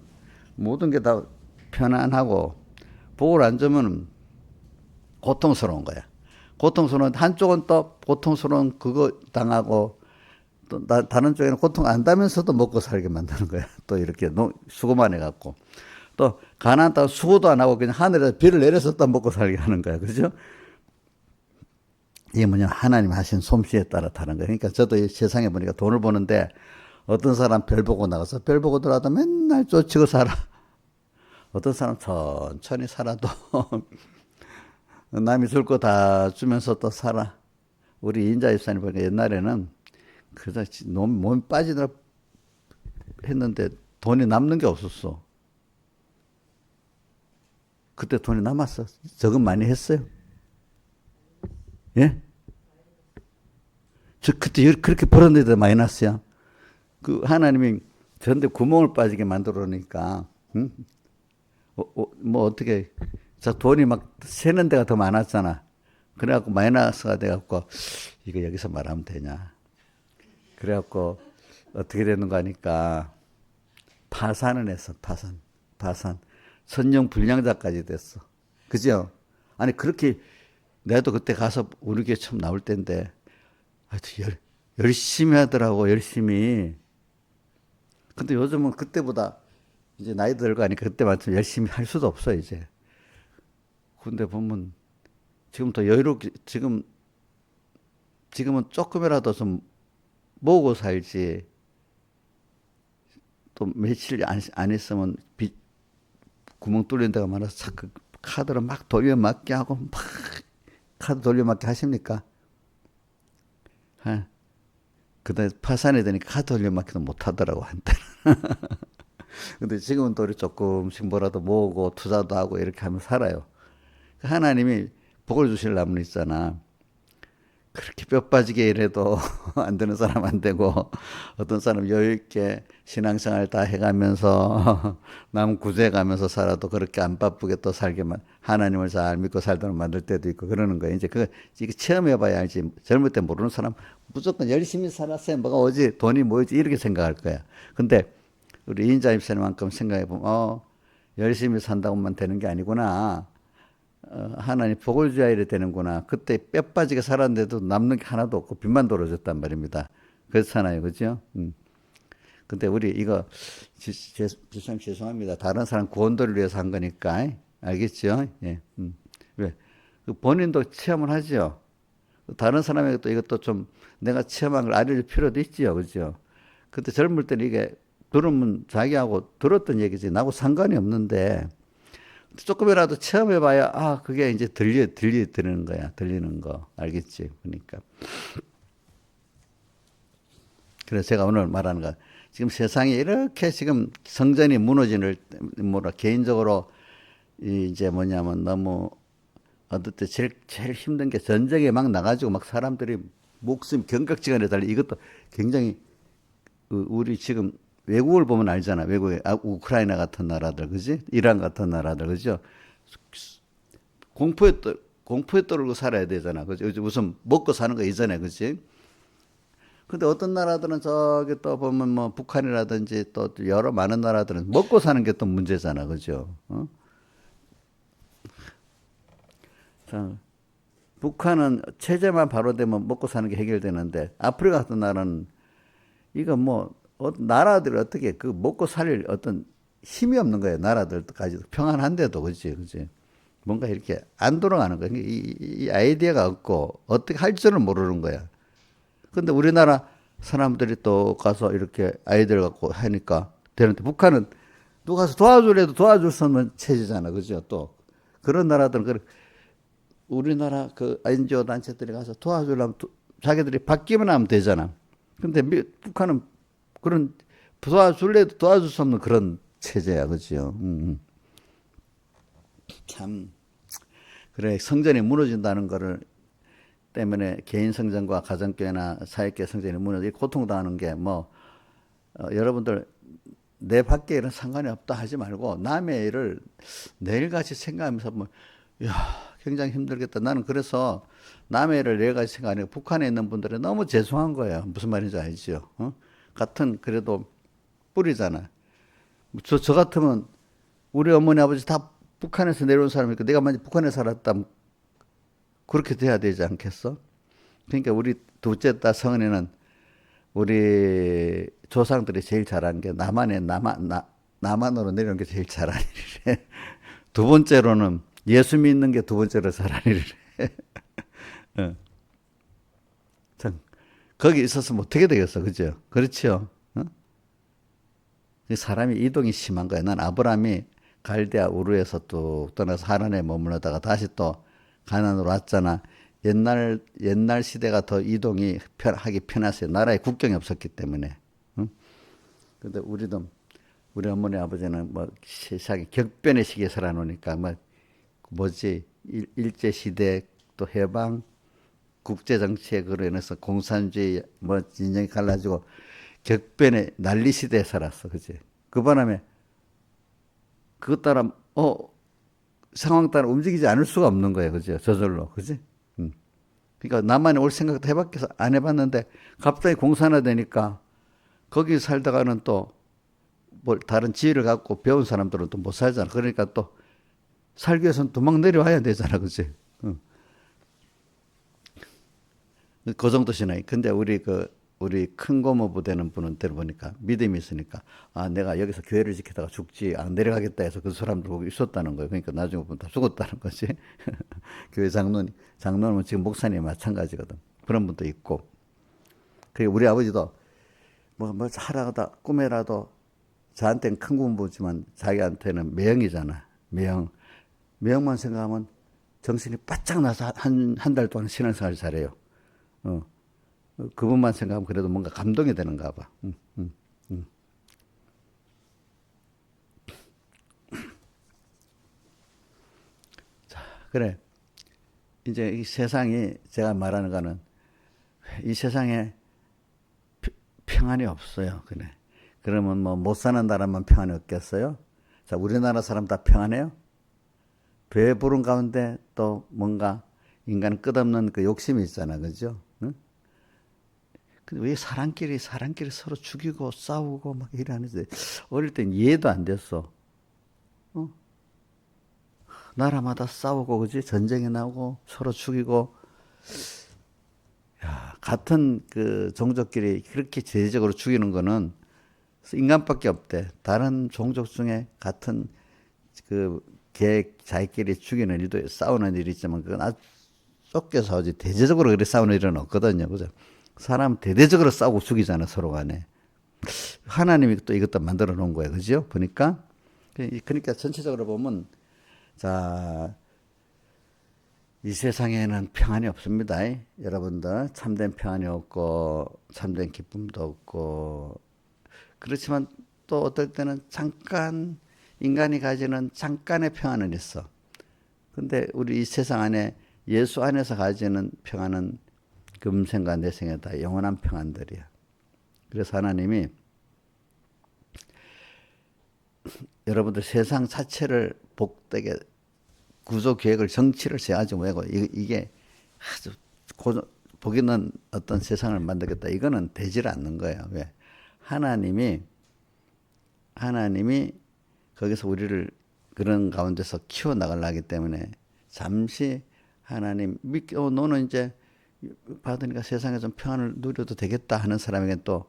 모든 게 다 편안하고 복을 안 주면 고통스러운 거야. 한쪽은 또 고통스러운 그거 당하고 또 다른 쪽에는 고통 안 다면서도 먹고 살게 만드는 거야. 또 이렇게 수고만 해갖고 또 가나안 땅 수고도 안 하고 그냥 하늘에서 비를 내려서 또 먹고 살게 하는 거야. 그죠? 이게 뭐냐 하나님 하신 솜씨에 따라 다른 거야. 그러니까 저도 이 세상에 보니까 돈을 버는데 어떤 사람 별 보고 나가서 별 보고 들어와도 맨날 쫓치고 살아. 어떤 사람 천천히 살아도 남이 줄 거 다 주면서 또 살아. 우리 인자 집사님 보니까 옛날에는 그러다 몸이 빠지느라 했는데 돈이 남는 게 없었어. 그때 돈이 남았어. 적응 많이 했어요. 예? 그때 그렇게 벌었는데 마이너스야. 그 하나님이 전대 구멍을 빠지게 만들어 놓으니까, 응? 뭐 어떻게, 돈이 막 새는 데가 더 많았잖아. 그래갖고 마이너스가 돼갖고, 이거 여기서 말하면 되냐. 그래갖고, 어떻게 되는 거 하니까, 파산을 했어, 파산. 선령 불량자까지 됐어. 그죠? 아니, 그렇게, 내도 그때 가서 우리 교회 처음 나올 때인데, 하여튼 열심히 하더라고, 열심히. 근데 요즘은 그때보다 이제 나이 들고 하니까 그때만큼 열심히 할 수도 없어, 이제. 근데 보면 지금 더 여유롭게, 지금은 조금이라도 좀 모으고 살지. 또 며칠 안 있으면 구멍 뚫린 데가 많아서 자꾸 카드로 막 돌려막기 하고 막 카드 돌려막기 하십니까? 그다음에 파산이 되니까 카드 돌려막기도 못 하더라고, 한때는. 근데 지금은 또 우리 조금씩 뭐라도 모으고 투자도 하고 이렇게 하면 살아요. 하나님이 복을 주시려면 있잖아. 그렇게 뼈 빠지게 일해도 안 되는 사람 안 되고, 어떤 사람 여유있게 신앙생활 다 해가면서, 남 구제해가면서 살아도 그렇게 안 바쁘게 또 살게만, 하나님을 잘 믿고 살도록 만들 때도 있고 그러는 거야. 이제 이거 체험해봐야 알지. 젊을 때 모르는 사람 무조건 열심히 살았어야 뭐가 오지, 돈이 뭐지, 이렇게 생각할 거야. 근데 우리 이인자 집사님만큼 생각해보면, 열심히 산다고만 되는 게 아니구나. 하나님 복을 주어야 이래 되는구나. 그때 뼈 빠지게 살았는데도 남는 게 하나도 없고 빚만 돌아줬단 말입니다. 그렇잖아요. 그죠? 근데 우리 이거, 지상 죄송합니다. 다른 사람 구원도를 위해서 한 거니까. 알겠죠? 예. 왜? 본인도 체험을 하죠. 다른 사람에게 또 이것도 좀 내가 체험한 걸 알려줄 필요도 있지요. 그죠? 근데 젊을 때는 이게 들으면 자기하고 들었던 얘기지. 나하고 상관이 없는데, 조금이라도 체험해봐야, 그게 이제 들리는 거야. 들리는 거. 알겠지? 그러니까. 그래서 제가 오늘 말하는 거, 지금 세상에 이렇게 지금 성전이 무너지는, 개인적으로, 이제 뭐냐면 너무, 어떨 때 제일 힘든 게 전쟁에 막 나가지고 막 사람들이 목숨 경각지간에 달려 이것도 굉장히 우리 지금 외국을 보면 알잖아. 외국에 우크라이나 같은 나라들, 그지? 이란 같은 나라들, 그죠? 공포에 떨고 살아야 되잖아. 그지? 우선 먹고 사는 거 이전에, 그지? 근데 어떤 나라들은 저기 또 보면 뭐 북한이라든지 또 여러 많은 나라들은 먹고 사는 게 또 문제잖아. 그죠? 어? 자, 북한은 체제만 바로 되면 먹고 사는 게 해결되는데 아프리카 같은 나라는 이거 뭐 나라들이 어떻게 그 먹고 살 어떤 힘이 없는 거예요. 나라들까지 평안한데도 그지, 그지. 뭔가 이렇게 안 돌아가는 거야. 이 아이디어가 없고 어떻게 할 줄을 모르는 거야. 근데 우리나라 사람들이 또 가서 이렇게 아이들 갖고 하니까 되는데 북한은 누가 가서 도와주래도 도와줄 수 없는 체제잖아, 그죠? 또 그런 나라들은 우리나라 그 NGO 단체들이 가서 도와주려면 자기들이 받기만 하면 되잖아. 근데 북한은 그런 도와줄래도 도와줄 수 없는 그런 체제야, 그죠? 참 그래 성전이 무너진다는 거를 때문에 개인 성전과 가정교회나 사회교회 성전이 무너지고 고통당하는 게 뭐 여러분들 내 밖에 일은 상관이 없다 하지 말고 남의 일을 내일같이 생각하면서 뭐 야, 굉장히 힘들겠다. 나는 그래서 남의 일을 내일같이 생각하니까 북한에 있는 분들은 너무 죄송한 거예요. 무슨 말인지 알죠? 어? 같은 그래도 뿌리잖아. 저 같으면 우리 어머니 아버지 다 북한에서 내려온 사람이니까 내가 만약 북한에 살았다면 그렇게 돼야 되지 않겠어? 그러니까 우리 둘째 딸 성은이는 우리 조상들이 제일 잘한 게 남한으로 내려온 게 제일 잘한 일이래. 두 번째로는 예수 믿는 게 두 번째로 잘한 일이래. 어. 참, 거기 있었으면 어떻게 되겠어, 그죠? 그렇죠? 어? 사람이 이동이 심한 거야. 난 아브라함이 갈대아 우르에서 또 떠나서 하란에 머물러다가 다시 또 가나안으로 왔잖아. 옛날 시대가 더 이동이 하기 편했어요. 나라에 국경이 없었기 때문에. 응? 근데 우리 어머니 아버지는 뭐 세상에 격변의 시기에 살아놓으니까 뭐지 일제 시대 또 해방 국제 정치에 인해서 공산주의 뭐 진영이 갈라지고 격변의 난리 시대에 살았어, 그지? 그 바람에 그것 따라 상황 따라 움직이지 않을 수가 없는 거예요, 그죠? 저절로, 그지? 그러니까 나만이 올 생각도 해봤겠어 안 해봤는데 갑자기 공산화 되니까 거기 살다가는 또 뭐 다른 지위를 갖고 배운 사람들은 또 못 살잖아. 그러니까 또 살기 위해서는 도망 내려와야 되잖아, 그지? 그 정도 신앙이. 근데 우리 큰 고모부 되는 분은 들어보니까 믿음이 있으니까 내가 여기서 교회를 지키다가 죽지 안 내려가겠다 해서 그 사람들 보고 있었다는 거예요. 그러니까 나중에 보면 다 죽었다는 거지. 교회 장로는 지금 목사님 마찬가지거든. 그런 분도 있고. 그리고 우리 아버지도 뭐 하라다 꿈에라도 저한테는 큰 공부지만 자기한테는 매형이잖아. 매형만 생각하면 정신이 바짝 나서 한 달 동안 신앙생활 잘해요. 그분만 생각하면 그래도 뭔가 감동이 되는가 봐. 자, 그래. 이제 이 세상이 제가 말하는 거는 이 세상에 평안이 없어요. 그래. 그러면 뭐 못 사는 나라만 평안이 없겠어요? 자, 우리나라 사람 다 평안해요? 배부른 가운데 또 뭔가 인간 끝없는 그 욕심이 있잖아, 그죠? 응? 근데 왜 사람끼리 서로 죽이고 싸우고 막 이러는지 어릴 땐 이해도 안 됐어. 어? 나라마다 싸우고 그지? 전쟁이 나고 서로 죽이고 야, 같은 그 종족끼리 그렇게 제재적으로 죽이는 거는 인간밖에 없대. 다른 종족 중에 같은 자기끼리 죽이는 일도 싸우는 일이 있지만 그건 아주 좁게 싸우지 대대적으로 그렇게 싸우는 일은 없거든요. 그죠? 사람 대대적으로 싸우고 죽이잖아, 서로 간에. 하나님이 또 이것도 만들어 놓은 거예요. 그죠? 보니까. 그러니까 전체적으로 보면, 자, 이 세상에는 평안이 없습니다. 여러분들. 참된 평안이 없고, 참된 기쁨도 없고, 그렇지만 또 어떨 때는 잠깐, 인간이 가지는 잠깐의 평안은 있어. 근데 우리 이 세상 안에 예수 안에서 가지는 평안은 금생과 내생에 다 영원한 평안들이야. 그래서 하나님이 여러분들 세상 자체를 복되게 구조 계획을 정치를 제하지 말고 이게 아주 복이 있는 어떤 세상을 만들겠다. 이거는 되질 않는 거예요. 왜? 하나님이 거기서 우리를 그런 가운데서 키워나가려 하기 때문에 잠시 하나님 믿고 너는 이제 받으니까 세상에 좀 평안을 누려도 되겠다 하는 사람에게 또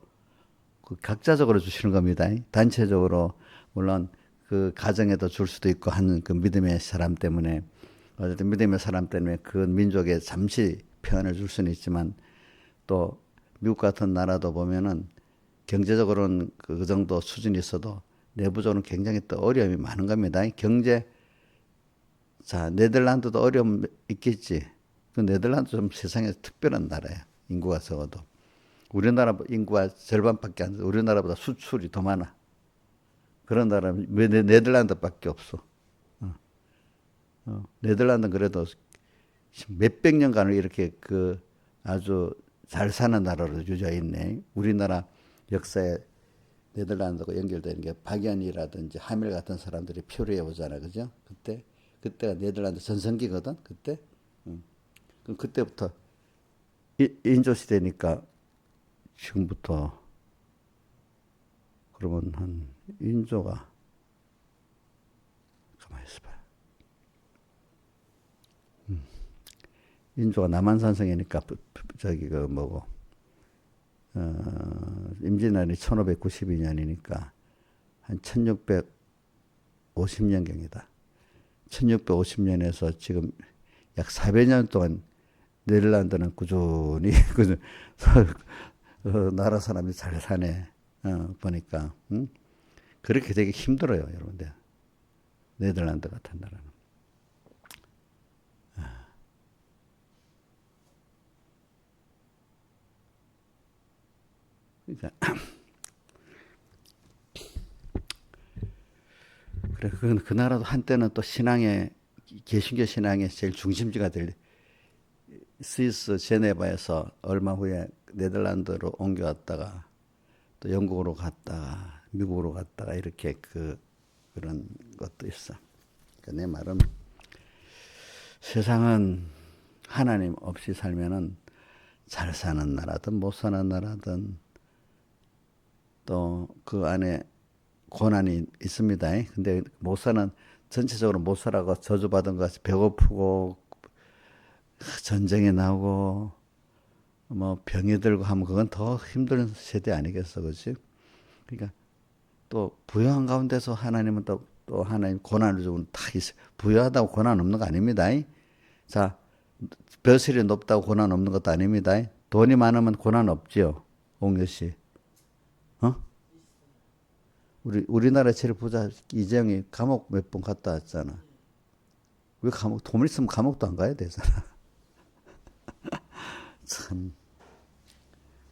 그 각자적으로 주시는 겁니다. 단체적으로 물론 그 가정에도 줄 수도 있고 하는 그 믿음의 사람 때문에 어쨌든 믿음의 사람 때문에 그 민족에 잠시 평안을 줄 수는 있지만 또 미국 같은 나라도 보면은 경제적으로는 그 정도 수준이 있어도 내부적으로는 굉장히 또 어려움이 많은 겁니다. 자, 네덜란드도 어려움 있겠지. 그 네덜란드 좀 세상에 특별한 나라야. 인구가 적어도. 우리나라 인구가 절반밖에 안 돼. 우리나라보다 수출이 더 많아. 그런 나라는 네덜란드밖에 없어. 네덜란드는 그래도 몇백 년간을 이렇게 그 아주 잘 사는 나라로 유지해 있네. 우리나라 역사에 네덜란드가 연결되는 게 박연이라든지 하밀 같은 사람들이 표류해 오잖아, 그죠? 그때가 네덜란드 전성기거든, 그때. 그럼 그때부터 인조 시대니까 지금부터 그러면 한 인조가 가만히 있어봐. 인조가 남한산성이니까 저기 그 뭐고 임진왜란이 1592년이니까 한 1650년경이다. 1650년에서 지금 약 400년 동안 네덜란드는 꾸준히 나라 사람이 잘 사네. 보니까 그렇게 되게 힘들어요, 여러분들. 네덜란드 같은 나라는. 그러니까 그래 그 나라도 한때는 또 신앙의 개신교 신앙의 제일 중심지가 될 스위스 제네바에서 얼마 후에 네덜란드로 옮겨왔다가 또 영국으로 갔다가 미국으로 갔다가 이렇게 그런 것도 있어. 그러니까 내 말은 세상은 하나님 없이 살면은 잘 사는 나라든 못 사는 나라든 또 그 안에 고난이 있습니다. 근데 못 사는 전체적으로 못 살아가 저주받은 것 같이 배고프고 전쟁이 나고 뭐 병이 들고 하면 그건 더 힘든 세대 아니겠어, 그렇지? 그러니까 또 부유한 가운데서 하나님은 또 하나님 고난을 주면 다 있어. 부유하다고 고난 없는 거 아닙니다. 자, 벼슬이 높다고 고난 없는 것도 아닙니다. 돈이 많으면 고난 없지요, 옹여 씨. 어? 우리나라 제일 부자 이재용이 감옥 몇 번 갔다 왔잖아. 왜 돈 있으면 감옥도 안 가야 되잖아. 참.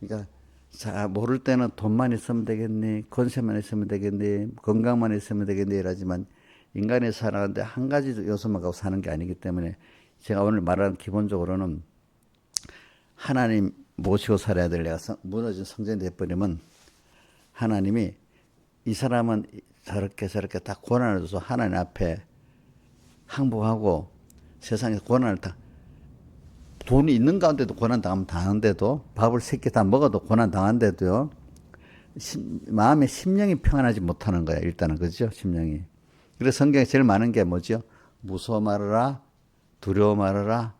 그러니까 자, 모를 때는 돈만 있으면 되겠니? 권세만 있으면 되겠니? 건강만 있으면 되겠니? 이러지만 인간이 살아가는데 한 가지 요소만 갖고 사는 게 아니기 때문에 제가 오늘 말하는 기본적으로는 하나님 모시고 살아야 될 내가 무너진 성전이 돼버리면 하나님이 이 사람은 저렇게 다 고난을 줘서 하나님 앞에 항복하고 세상에서 고난을 다 돈이 있는 가운데도 고난 당한데도 밥을 3끼 다 먹어도 고난 당한데도요. 마음의 심령이 평안하지 못하는 거야. 일단은 그죠? 심령이. 그래서 성경에 제일 많은 게 뭐죠? 무서워 말아라, 두려워 말아라.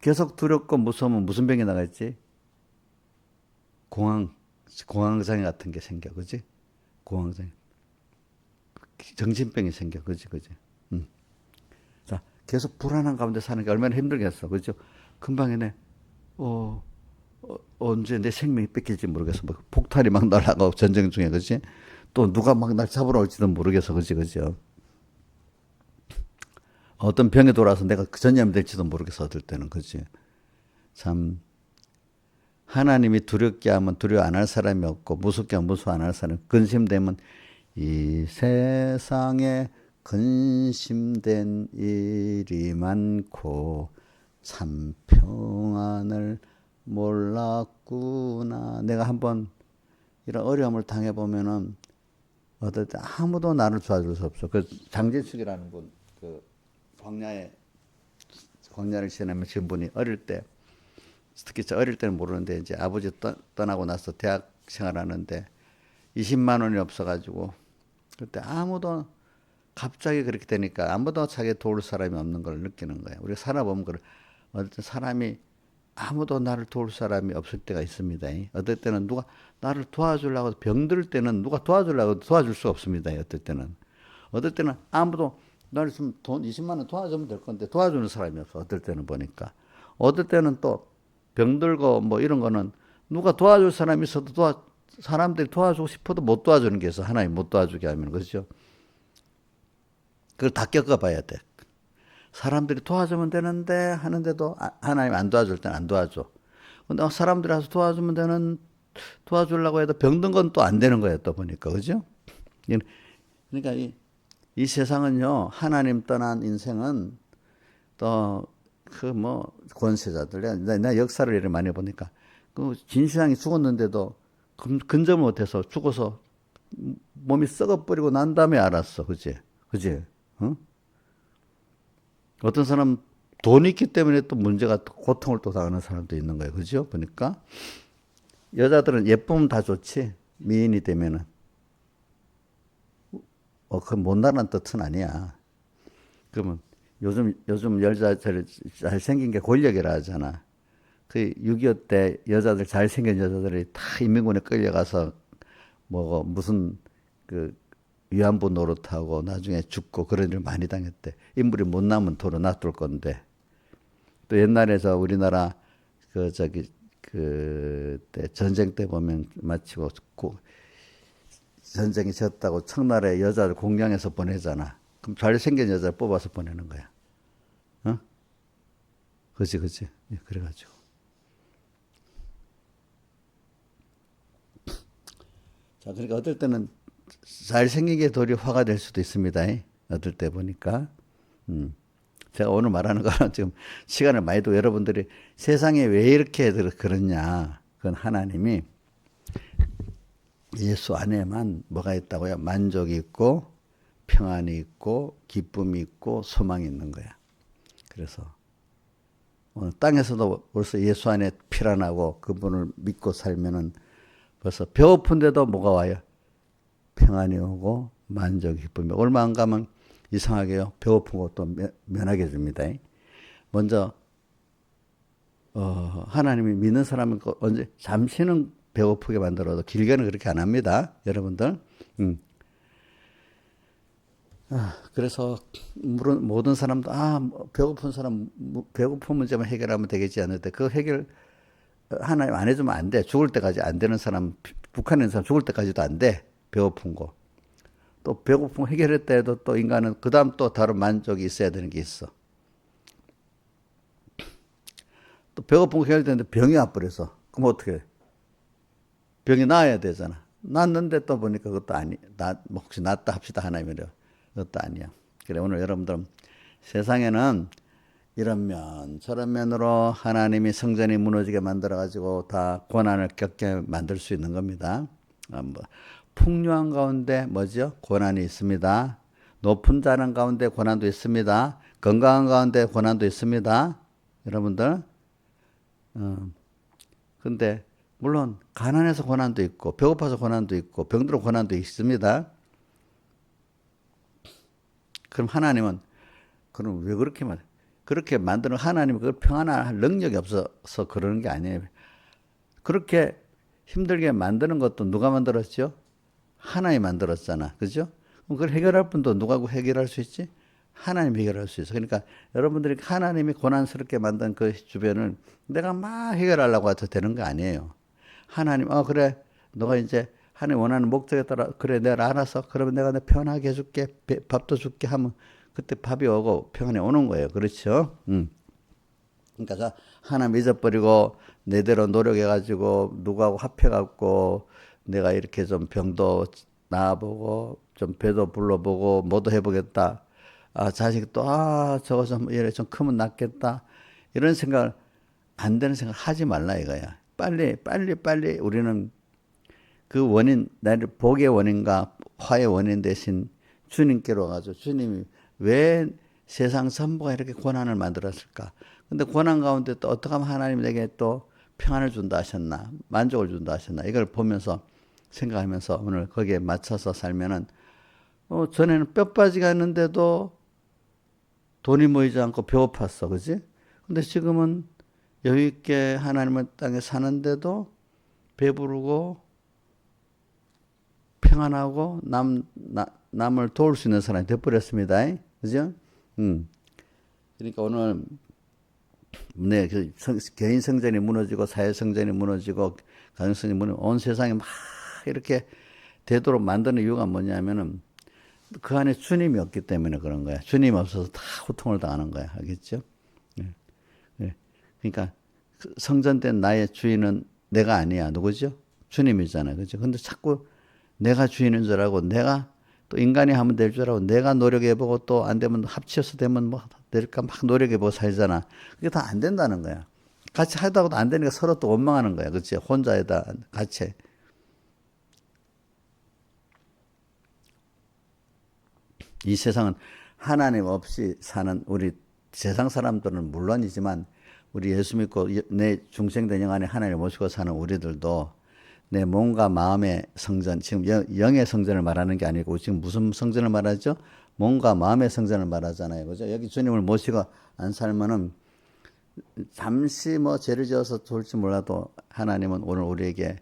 계속 두렵고 무서우면 무슨 병이 나갈지? 공황장애 같은 게 생겨, 그지? 공황장애. 정신병이 생겨, 그지? 자, 계속 불안한 가운데 사는 게 얼마나 힘들겠어, 그죠? 금방이네, 언제 내 생명이 뺏길지 모르겠어. 뭐 폭탄이 막 날아가고 전쟁 중에, 그지? 또 누가 막 날 잡으러 올지도 모르겠어, 그죠? 어떤 병에 돌아서 내가 전염이 될지도 모르겠어, 어떨 때는, 그지? 참, 하나님이 두렵게 하면 두려워 안 할 사람이 없고 무섭게 하면 무서워 안 할 사람이 근심되면 이 세상에 근심된 일이 많고 참 평안을 몰랐구나. 내가 한번 이런 어려움을 당해보면은 어떨 때 아무도 나를 도와줄 수 없어. 그 장진숙이라는 분, 그 광야를 지내면 분이 어릴 때, 특히 저 어릴 때는 모르는데 이제 아버지 떠나고 나서 대학 생활하는데 20만 원이 없어가지고 그때 아무도 갑자기 그렇게 되니까 아무도 자기 도울 사람이 없는 걸 느끼는 거예요. 우리가 살아보면 어떤 사람이 아무도 나를 도울 사람이 없을 때가 있습니다. 어떨 때는 누가 나를 도와주려고 병들 때는 누가 도와주려고 도와줄 수가 없습니다. 어떨 때는 아무도 나를 좀 돈 20만 원 도와주면 될 건데 도와주는 사람이 없어. 어떨 때는 보니까. 어떨 때는 또 병들고 뭐 이런 거는 누가 도와줄 사람이 있어도 사람들이 도와주고 싶어도 못 도와주는 게 있어. 하나님 못 도와주게 하면. 그렇죠? 그걸 다 겪어봐야 돼. 사람들이 도와주면 되는데 하는데도 하나님 안 도와줄 때는 안 도와줘. 근데 사람들이 와서 도와주려고 해도 병든 건 또 안 되는 거예요. 또 보니까. 그죠? 그러니까 이 세상은요, 하나님 떠난 인생은 또 그 뭐 권세자들, 나 역사를 이렇게 많이 보니까 그 진시황이 죽었는데도 근접을 못해서 죽어서 몸이 썩어버리고 난 다음에 알았어. 그지? 어? 어떤 사람 돈이 있기 때문에 또 문제가 고통을 또 당하는 사람도 있는 거예요. 그죠? 보니까 여자들은 예쁘면 다 좋지. 미인이 되면은 그 못나라는 뜻은 아니야. 그러면 요즘 여자들 잘생긴 게 권력이라 하잖아. 그 6.25 때 여자들 잘생긴 여자들이 다 인민군에 끌려가서 뭐 무슨 그 위안부 노릇하고 나중에 죽고 그런 일 많이 당했대. 인물이 못 나면 도로 놔둘 건데. 또 옛날에 저 우리나라 그때 전쟁 때 보면 마치고 전쟁이 졌다고 청나라에 여자를 공양해서 보내잖아. 그럼 잘생긴 여자를 뽑아서 보내는 거야. 어? 그치. 예, 그래가지고. 자, 그러니까 어떨 때는 잘생긴 게 도리어 화가 될 수도 있습니다. 어떨 때 보니까. 제가 오늘 말하는 거는 지금 시간을 많이 두고 여러분들이 세상에 왜 이렇게 그러냐. 그건 하나님이 예수 안에만 뭐가 있다고요? 만족이 있고, 평안이 있고, 기쁨이 있고, 소망이 있는 거야. 그래서 오늘 땅에서도 벌써 예수 안에 피란하고 그분을 믿고 살면은 벌써 배고픈데도 뭐가 와요? 평안이 오고 만족이 기쁨이. 얼마 안 가면 이상하게요. 배고픈 것도 면하게 됩니다. 먼저 하나님이 믿는 사람은 언제 잠시는 배고프게 만들어도 길게는 그렇게 안 합니다. 여러분들. 그래서 모든 사람도 배고픈 사람 배고픈 문제만 해결하면 되겠지 않을 때 그 해결 하나님 안 해주면 안 돼. 죽을 때까지 안 되는 사람, 북한에 있는 사람 죽을 때까지도 안 돼. 배고픈 거. 또 배고픈 거 해결했다 해도 또 인간은 그 다음 또 다른 만족이 있어야 되는 게 있어. 또 배고픈 거 해결됐는데 병이 와버려서. 그럼 어떻게 해? 병이 나아야 되잖아. 낫는데 또 보니까 그것도 뭐 혹시 낫다 합시다 하나님이래. 그것도 아니야. 그래 오늘 여러분들 세상에는 이런 면 저런 면으로 하나님이 성전이 무너지게 만들어 가지고 다 고난을 겪게 만들 수 있는 겁니다. 뭐 풍요한 가운데 뭐죠? 고난이 있습니다. 높은 자는 가운데 고난도 있습니다. 건강한 가운데 고난도 있습니다. 여러분들. 근데 물론 가난해서 고난도 있고 배고파서 고난도 있고 병들어 고난도 있습니다. 그럼 하나님은 그럼 왜 그렇게 만드는 하나님은 그걸 평안할 능력이 없어서 그러는 게 아니에요. 그렇게 힘들게 만드는 것도 누가 만들었죠? 하나님이 만들었잖아. 그죠? 그럼 그걸 해결할 분도 누가 해결할 수 있지? 하나님이 해결할 수 있어. 그러니까 여러분들이 하나님이 고난스럽게 만든 그 주변을 내가 막 해결하려고 해도 되는 거 아니에요. 하나님, 그래. 너가 이제 하나님 원하는 목적에 따라 그래 내가 알아서 그러면 내가 편하게 해줄게 밥도 줄게 하면 그때 밥이 오고 평안이 오는 거예요. 그렇죠? 그러니까 하나님 잊어버리고 내대로 노력해가지고 누구하고 합해갖고 내가 이렇게 좀 병도 나아보고 좀 배도 불러보고 뭐도 해보겠다. 자식 또 저거 좀 이래 좀 크면 낫겠다. 이런 생각을 안 되는 생각 하지 말라 이거야. 빨리 우리는 그 원인, 나를 복의 원인과 화의 원인 대신 주님께로 가서 주님이 왜 세상 전부가 이렇게 고난을 만들었을까? 근데 고난 가운데 또 어떻게 하면 하나님이 내게 또 평안을 준다 하셨나? 만족을 준다 하셨나? 이걸 보면서 생각하면서 오늘 거기에 맞춰서 살면은, 전에는 뼈 빠지게 했는데도 돈이 모이지 않고 배고팠어. 그지? 근데 지금은 여유있게 하나님의 땅에 사는데도 배부르고 평안하고 남을 도울 수 있는 사람이 되어버렸습니다. 그죠? 그러니까 오늘 개인 성전이 무너지고 사회 성전이 무너지고 가정 성전이 무너지고 온 세상이 막 이렇게 되도록 만드는 이유가 뭐냐면은 그 안에 주님이 없기 때문에 그런 거야. 주님이 없어서 다 고통을 당하는 거야. 알겠죠? 네. 그러니까 성전된 나의 주인은 내가 아니야. 누구죠? 주님이잖아요. 그죠? 근데 자꾸 내가 주인인 줄 알고 내가 또 인간이 하면 될 줄 알고 내가 노력해보고 또 안 되면 합치어서 되면 뭐 될까 막 노력해보고 살잖아. 그게 다 안 된다는 거야. 같이 하다가도 안 되니까 서로 또 원망하는 거야. 그치? 혼자에다 같이. 이 세상은 하나님 없이 사는 우리 세상 사람들은 물론이지만 우리 예수 믿고 내 중생된 영 안에 하나님을 모시고 사는 우리들도 내 몸과 마음의 성전, 지금 영의 성전을 말하는 게 아니고 지금 무슨 성전을 말하죠? 몸과 마음의 성전을 말하잖아요. 그죠? 여기 주님을 모시고 안 살면은 잠시 뭐 죄를 지어서 좋을지 몰라도 하나님은 오늘 우리에게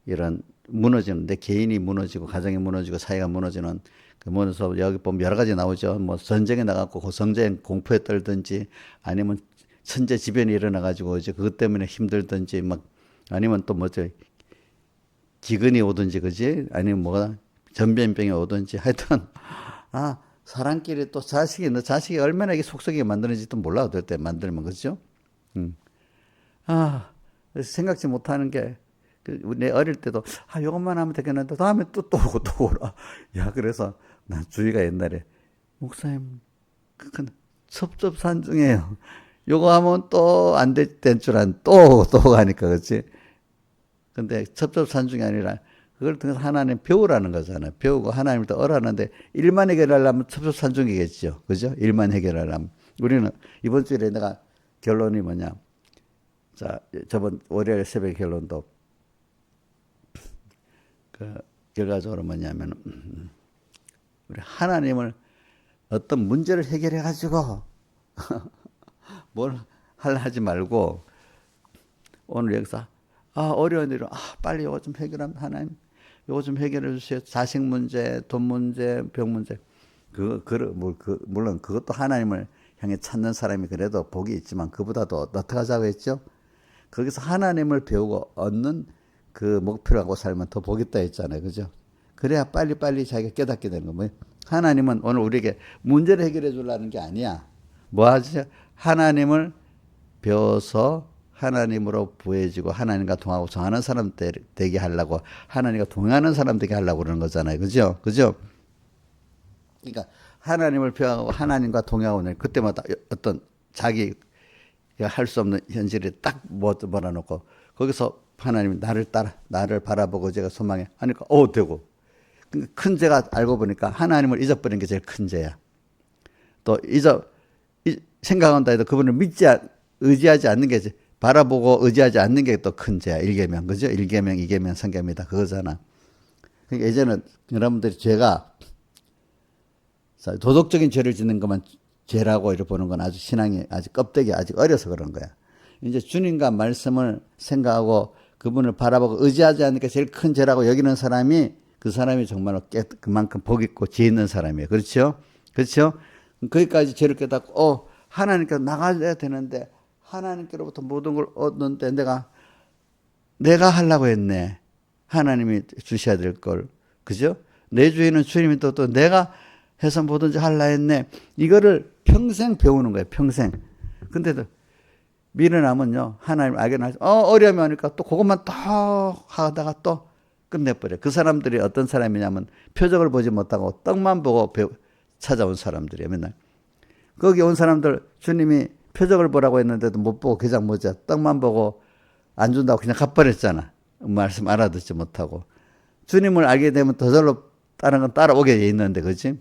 이런 무너지는, 내 개인이 무너지고 가정이 무너지고 사회가 무너지는 그 무너서 여기 보면 여러 가지 나오죠. 뭐 전쟁에 나가고 그 전쟁 공포에 떨든지 아니면 천재지변이 일어나가지고 이제 그것 때문에 힘들든지 막 아니면 또 뭐죠? 기근이 오든지 그지? 아니면 뭐가 전염병이 오든지 하여튼 사람끼리 또 너 자식이 얼마나 이게 속썩이게 만드는지도 몰라. 어떨 때 만들면 그죠? 생각지 못하는 게 내 어릴 때도 이것만 하면 되겠는데 다음에 또 오고 또 오라. 야 그래서 난 주희가 옛날에 목사님 그건 첩첩산중이에요. 요거 하면 또 안 될 줄 안 또 가니까 그렇지. 근데 첩첩산중이 아니라 그걸 통해서 하나님 배우라는 거잖아요. 배우고 하나님을 더 어라는데 일만 해결하려면 첩첩산중이겠죠. 그죠? 일만 해결하려면. 우리는 이번 주일에 내가 결론이 뭐냐. 자, 저번 월요일 새벽 결론도 결과적으로 뭐냐면 우리 하나님을 어떤 문제를 해결해 가지고 뭘 하지 말고 오늘 여기서 어려운 일을 빨리 이거 좀 해결하면 하나님 이거 좀 해결해 주세요. 자식 문제, 돈 문제, 병 문제. 물론 그것도 하나님을 향해 찾는 사람이 그래도 복이 있지만 그보다도 어떻게 하자고 했죠? 거기서 하나님을 배우고 얻는 그 목표를 하고 살면 더 복이 있다 했잖아요. 그죠? 그래야 빨리 자기가 깨닫게 되는 거예요. 하나님은 오늘 우리에게 문제를 해결해 주려는 게 아니야. 뭐 하지? 하나님을 배워서 하나님으로 부해지고 하나님과 동하고 정하는 사람 되게 하려고 하나님과 동하는 사람 되게 하려고 그러는 거잖아요. 그죠? 그죠? 그러니까 하나님을 배워가고 하나님과 동하고 그때마다 어떤 자기가 할 수 없는 현실에 딱 몰아놓고 거기서 하나님이 나를 바라보고 제가 소망해 하니까 되고 큰 죄가 알고 보니까 하나님을 잊어버린 게 제일 큰 죄야. 또 생각한다 해도 그분을 의지하지 않는 게 바라보고 의지하지 않는 게 또 큰 죄야. 1계명 그죠? 1계명 2계명 3계명이다 그거잖아. 그러니까 예전에 여러분들이 죄가 도덕적인 죄를 짓는 것만 죄라고 이렇게 보는 건 아주 신앙이 아직 껍데기 아직 어려서 그런 거야. 이제 주님과 말씀을 생각하고 그분을 바라보고 의지하지 않는 게 제일 큰 죄라고 여기는 사람이 그 사람이 정말로 그만큼 복 있고 지혜 있는 사람이에요. 그렇죠? 그렇죠? 거기까지 죄를 깨닫고 하나님께로 나가야 되는데 하나님께로부터 모든 걸 얻는데 내가 하려고 했네. 하나님이 주셔야 될 걸. 그죠? 내 주인은 주님이 또 내가 해서 뭐든지 하려 했네. 이거를 평생 배우는 거예요. 평생. 근데도 미련하면요. 하나님 알게 나서 어려움이 오니까 또 그것만 또 하다가 또 끝내버려. 그 사람들이 어떤 사람이냐면 표적을 보지 못하고 떡만 보고 찾아온 사람들이에요. 맨날. 거기 온 사람들 주님이 표적을 보라고 했는데도 못 보고 그냥 뭐지 떡만 보고 안 준다고 그냥 갚아버렸잖아. 말씀 알아듣지 못하고. 주님을 알게 되면 저절로 다른 건 따라오게 돼 있는데, 그렇지?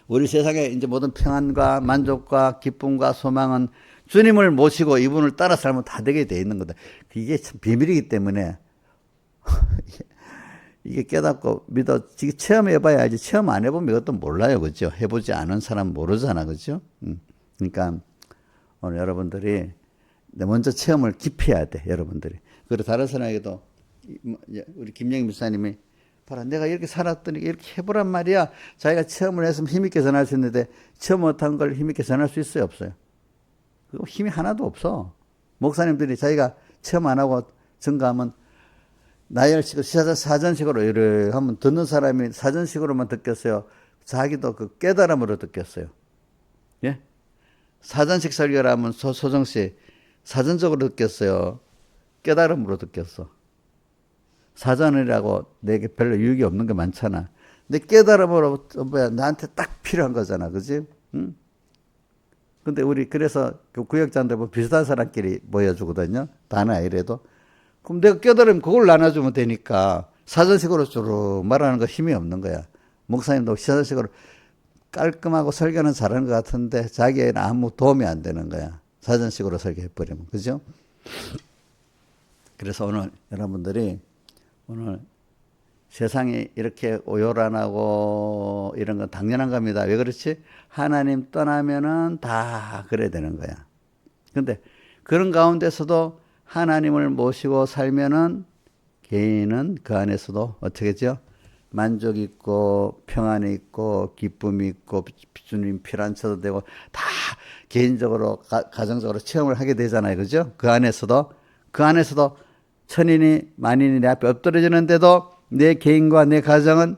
우리 세상에 이제 모든 평안과 만족과 기쁨과 소망은 주님을 모시고 이분을 따라 살면 다 되게 돼 있는 거다. 이게 참 비밀이기 때문에 이게 깨닫고 믿어 체험해봐야 알지. 체험 안 해보면 이것도 몰라요, 그죠? 해보지 않은 사람 모르잖아, 그죠? 그러니까 오늘 여러분들이 먼저 체험을 깊이 해야 돼, 여러분들이. 그리고 다른 사람에게도 우리 김영희 목사님이 봐라, 내가 이렇게 살았더니 이렇게 해보란 말이야. 자기가 체험을 했으면 힘있게 전할 수 있는데 체험 못한 걸 힘있게 전할 수 있어요, 없어요? 그거 힘이 하나도 없어. 목사님들이 자기가 체험 안 하고 증가하면 나열식으로 사전식으로 이렇게 하면 듣는 사람이 사전식으로만 듣겠어요. 자기도 그 깨달음으로 듣겠어요. 예? 사전식 설교를 하면 소정 씨 사전적으로 듣겠어요. 깨달음으로 듣겠어. 사전이라고 내게 별로 유익이 없는 게 많잖아. 근데 깨달음으로 뭐야 나한테 딱 필요한 거잖아, 그지? 응? 근데 우리 그래서 그 구역자들 보면 비슷한 사람끼리 모여주거든요. 다는 아니래도. 그럼 내가 깨달으면 그걸 나눠주면 되니까 사전식으로 주로 말하는 거 힘이 없는 거야. 목사님도 사전식으로 깔끔하고 설교는 잘하는 것 같은데 자기에는 아무 도움이 안 되는 거야. 사전식으로 설교해버리면. 그죠? 그래서 오늘 여러분들이 오늘 세상이 이렇게 오열안하고 이런 건 당연한 겁니다. 왜 그렇지? 하나님 떠나면은 다 그래야 되는 거야. 근데 그런 가운데서도 하나님을 모시고 살면은 개인은 그 안에서도 어떻게 죠? 만족이 있고 평안이 있고 기쁨이 있고 주님 피란쳐도 되고 다 개인적으로 가정적으로 체험을 하게 되잖아요. 그죠? 그 안에서도 천인이 만인이 내 앞에 엎드려지는데도 내 개인과 내 가정은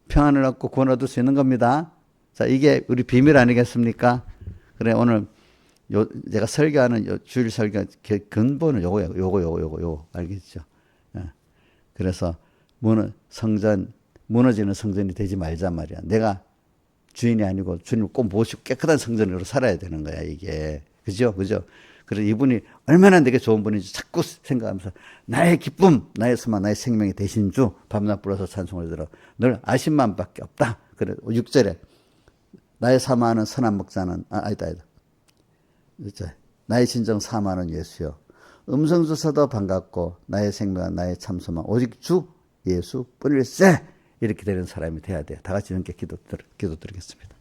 평안을 얻고 구원 얻을 수 있는 겁니다. 자, 이게 우리 비밀 아니겠습니까? 그래, 오늘 제가 설교하는 주일 설교 근본은 요거예요. 요거. 알겠죠? 예. 그래서 무너지는 성전이 되지 말자 말이야. 내가 주인이 아니고 주님을 꼭 모시고 깨끗한 성전으로 살아야 되는 거야, 이게. 그죠? 그래서 이분이 얼마나 내게 좋은 분인지 자꾸 생각하면서 나의 기쁨, 나의 소망, 나의 생명이 되신 주 밤낮 불러서 찬송을 들어 늘 아신만밖에 없다. 그래 6절에 나의 사모하는 선한 목자는 아니다. 나의 진정 사모하는 예수여 음성조사도 반갑고 나의 생명은 나의 참 소망 오직 주 예수 뿐일세. 이렇게 되는 사람이 돼야 돼요. 다 같이 함께 기도드리겠습니다.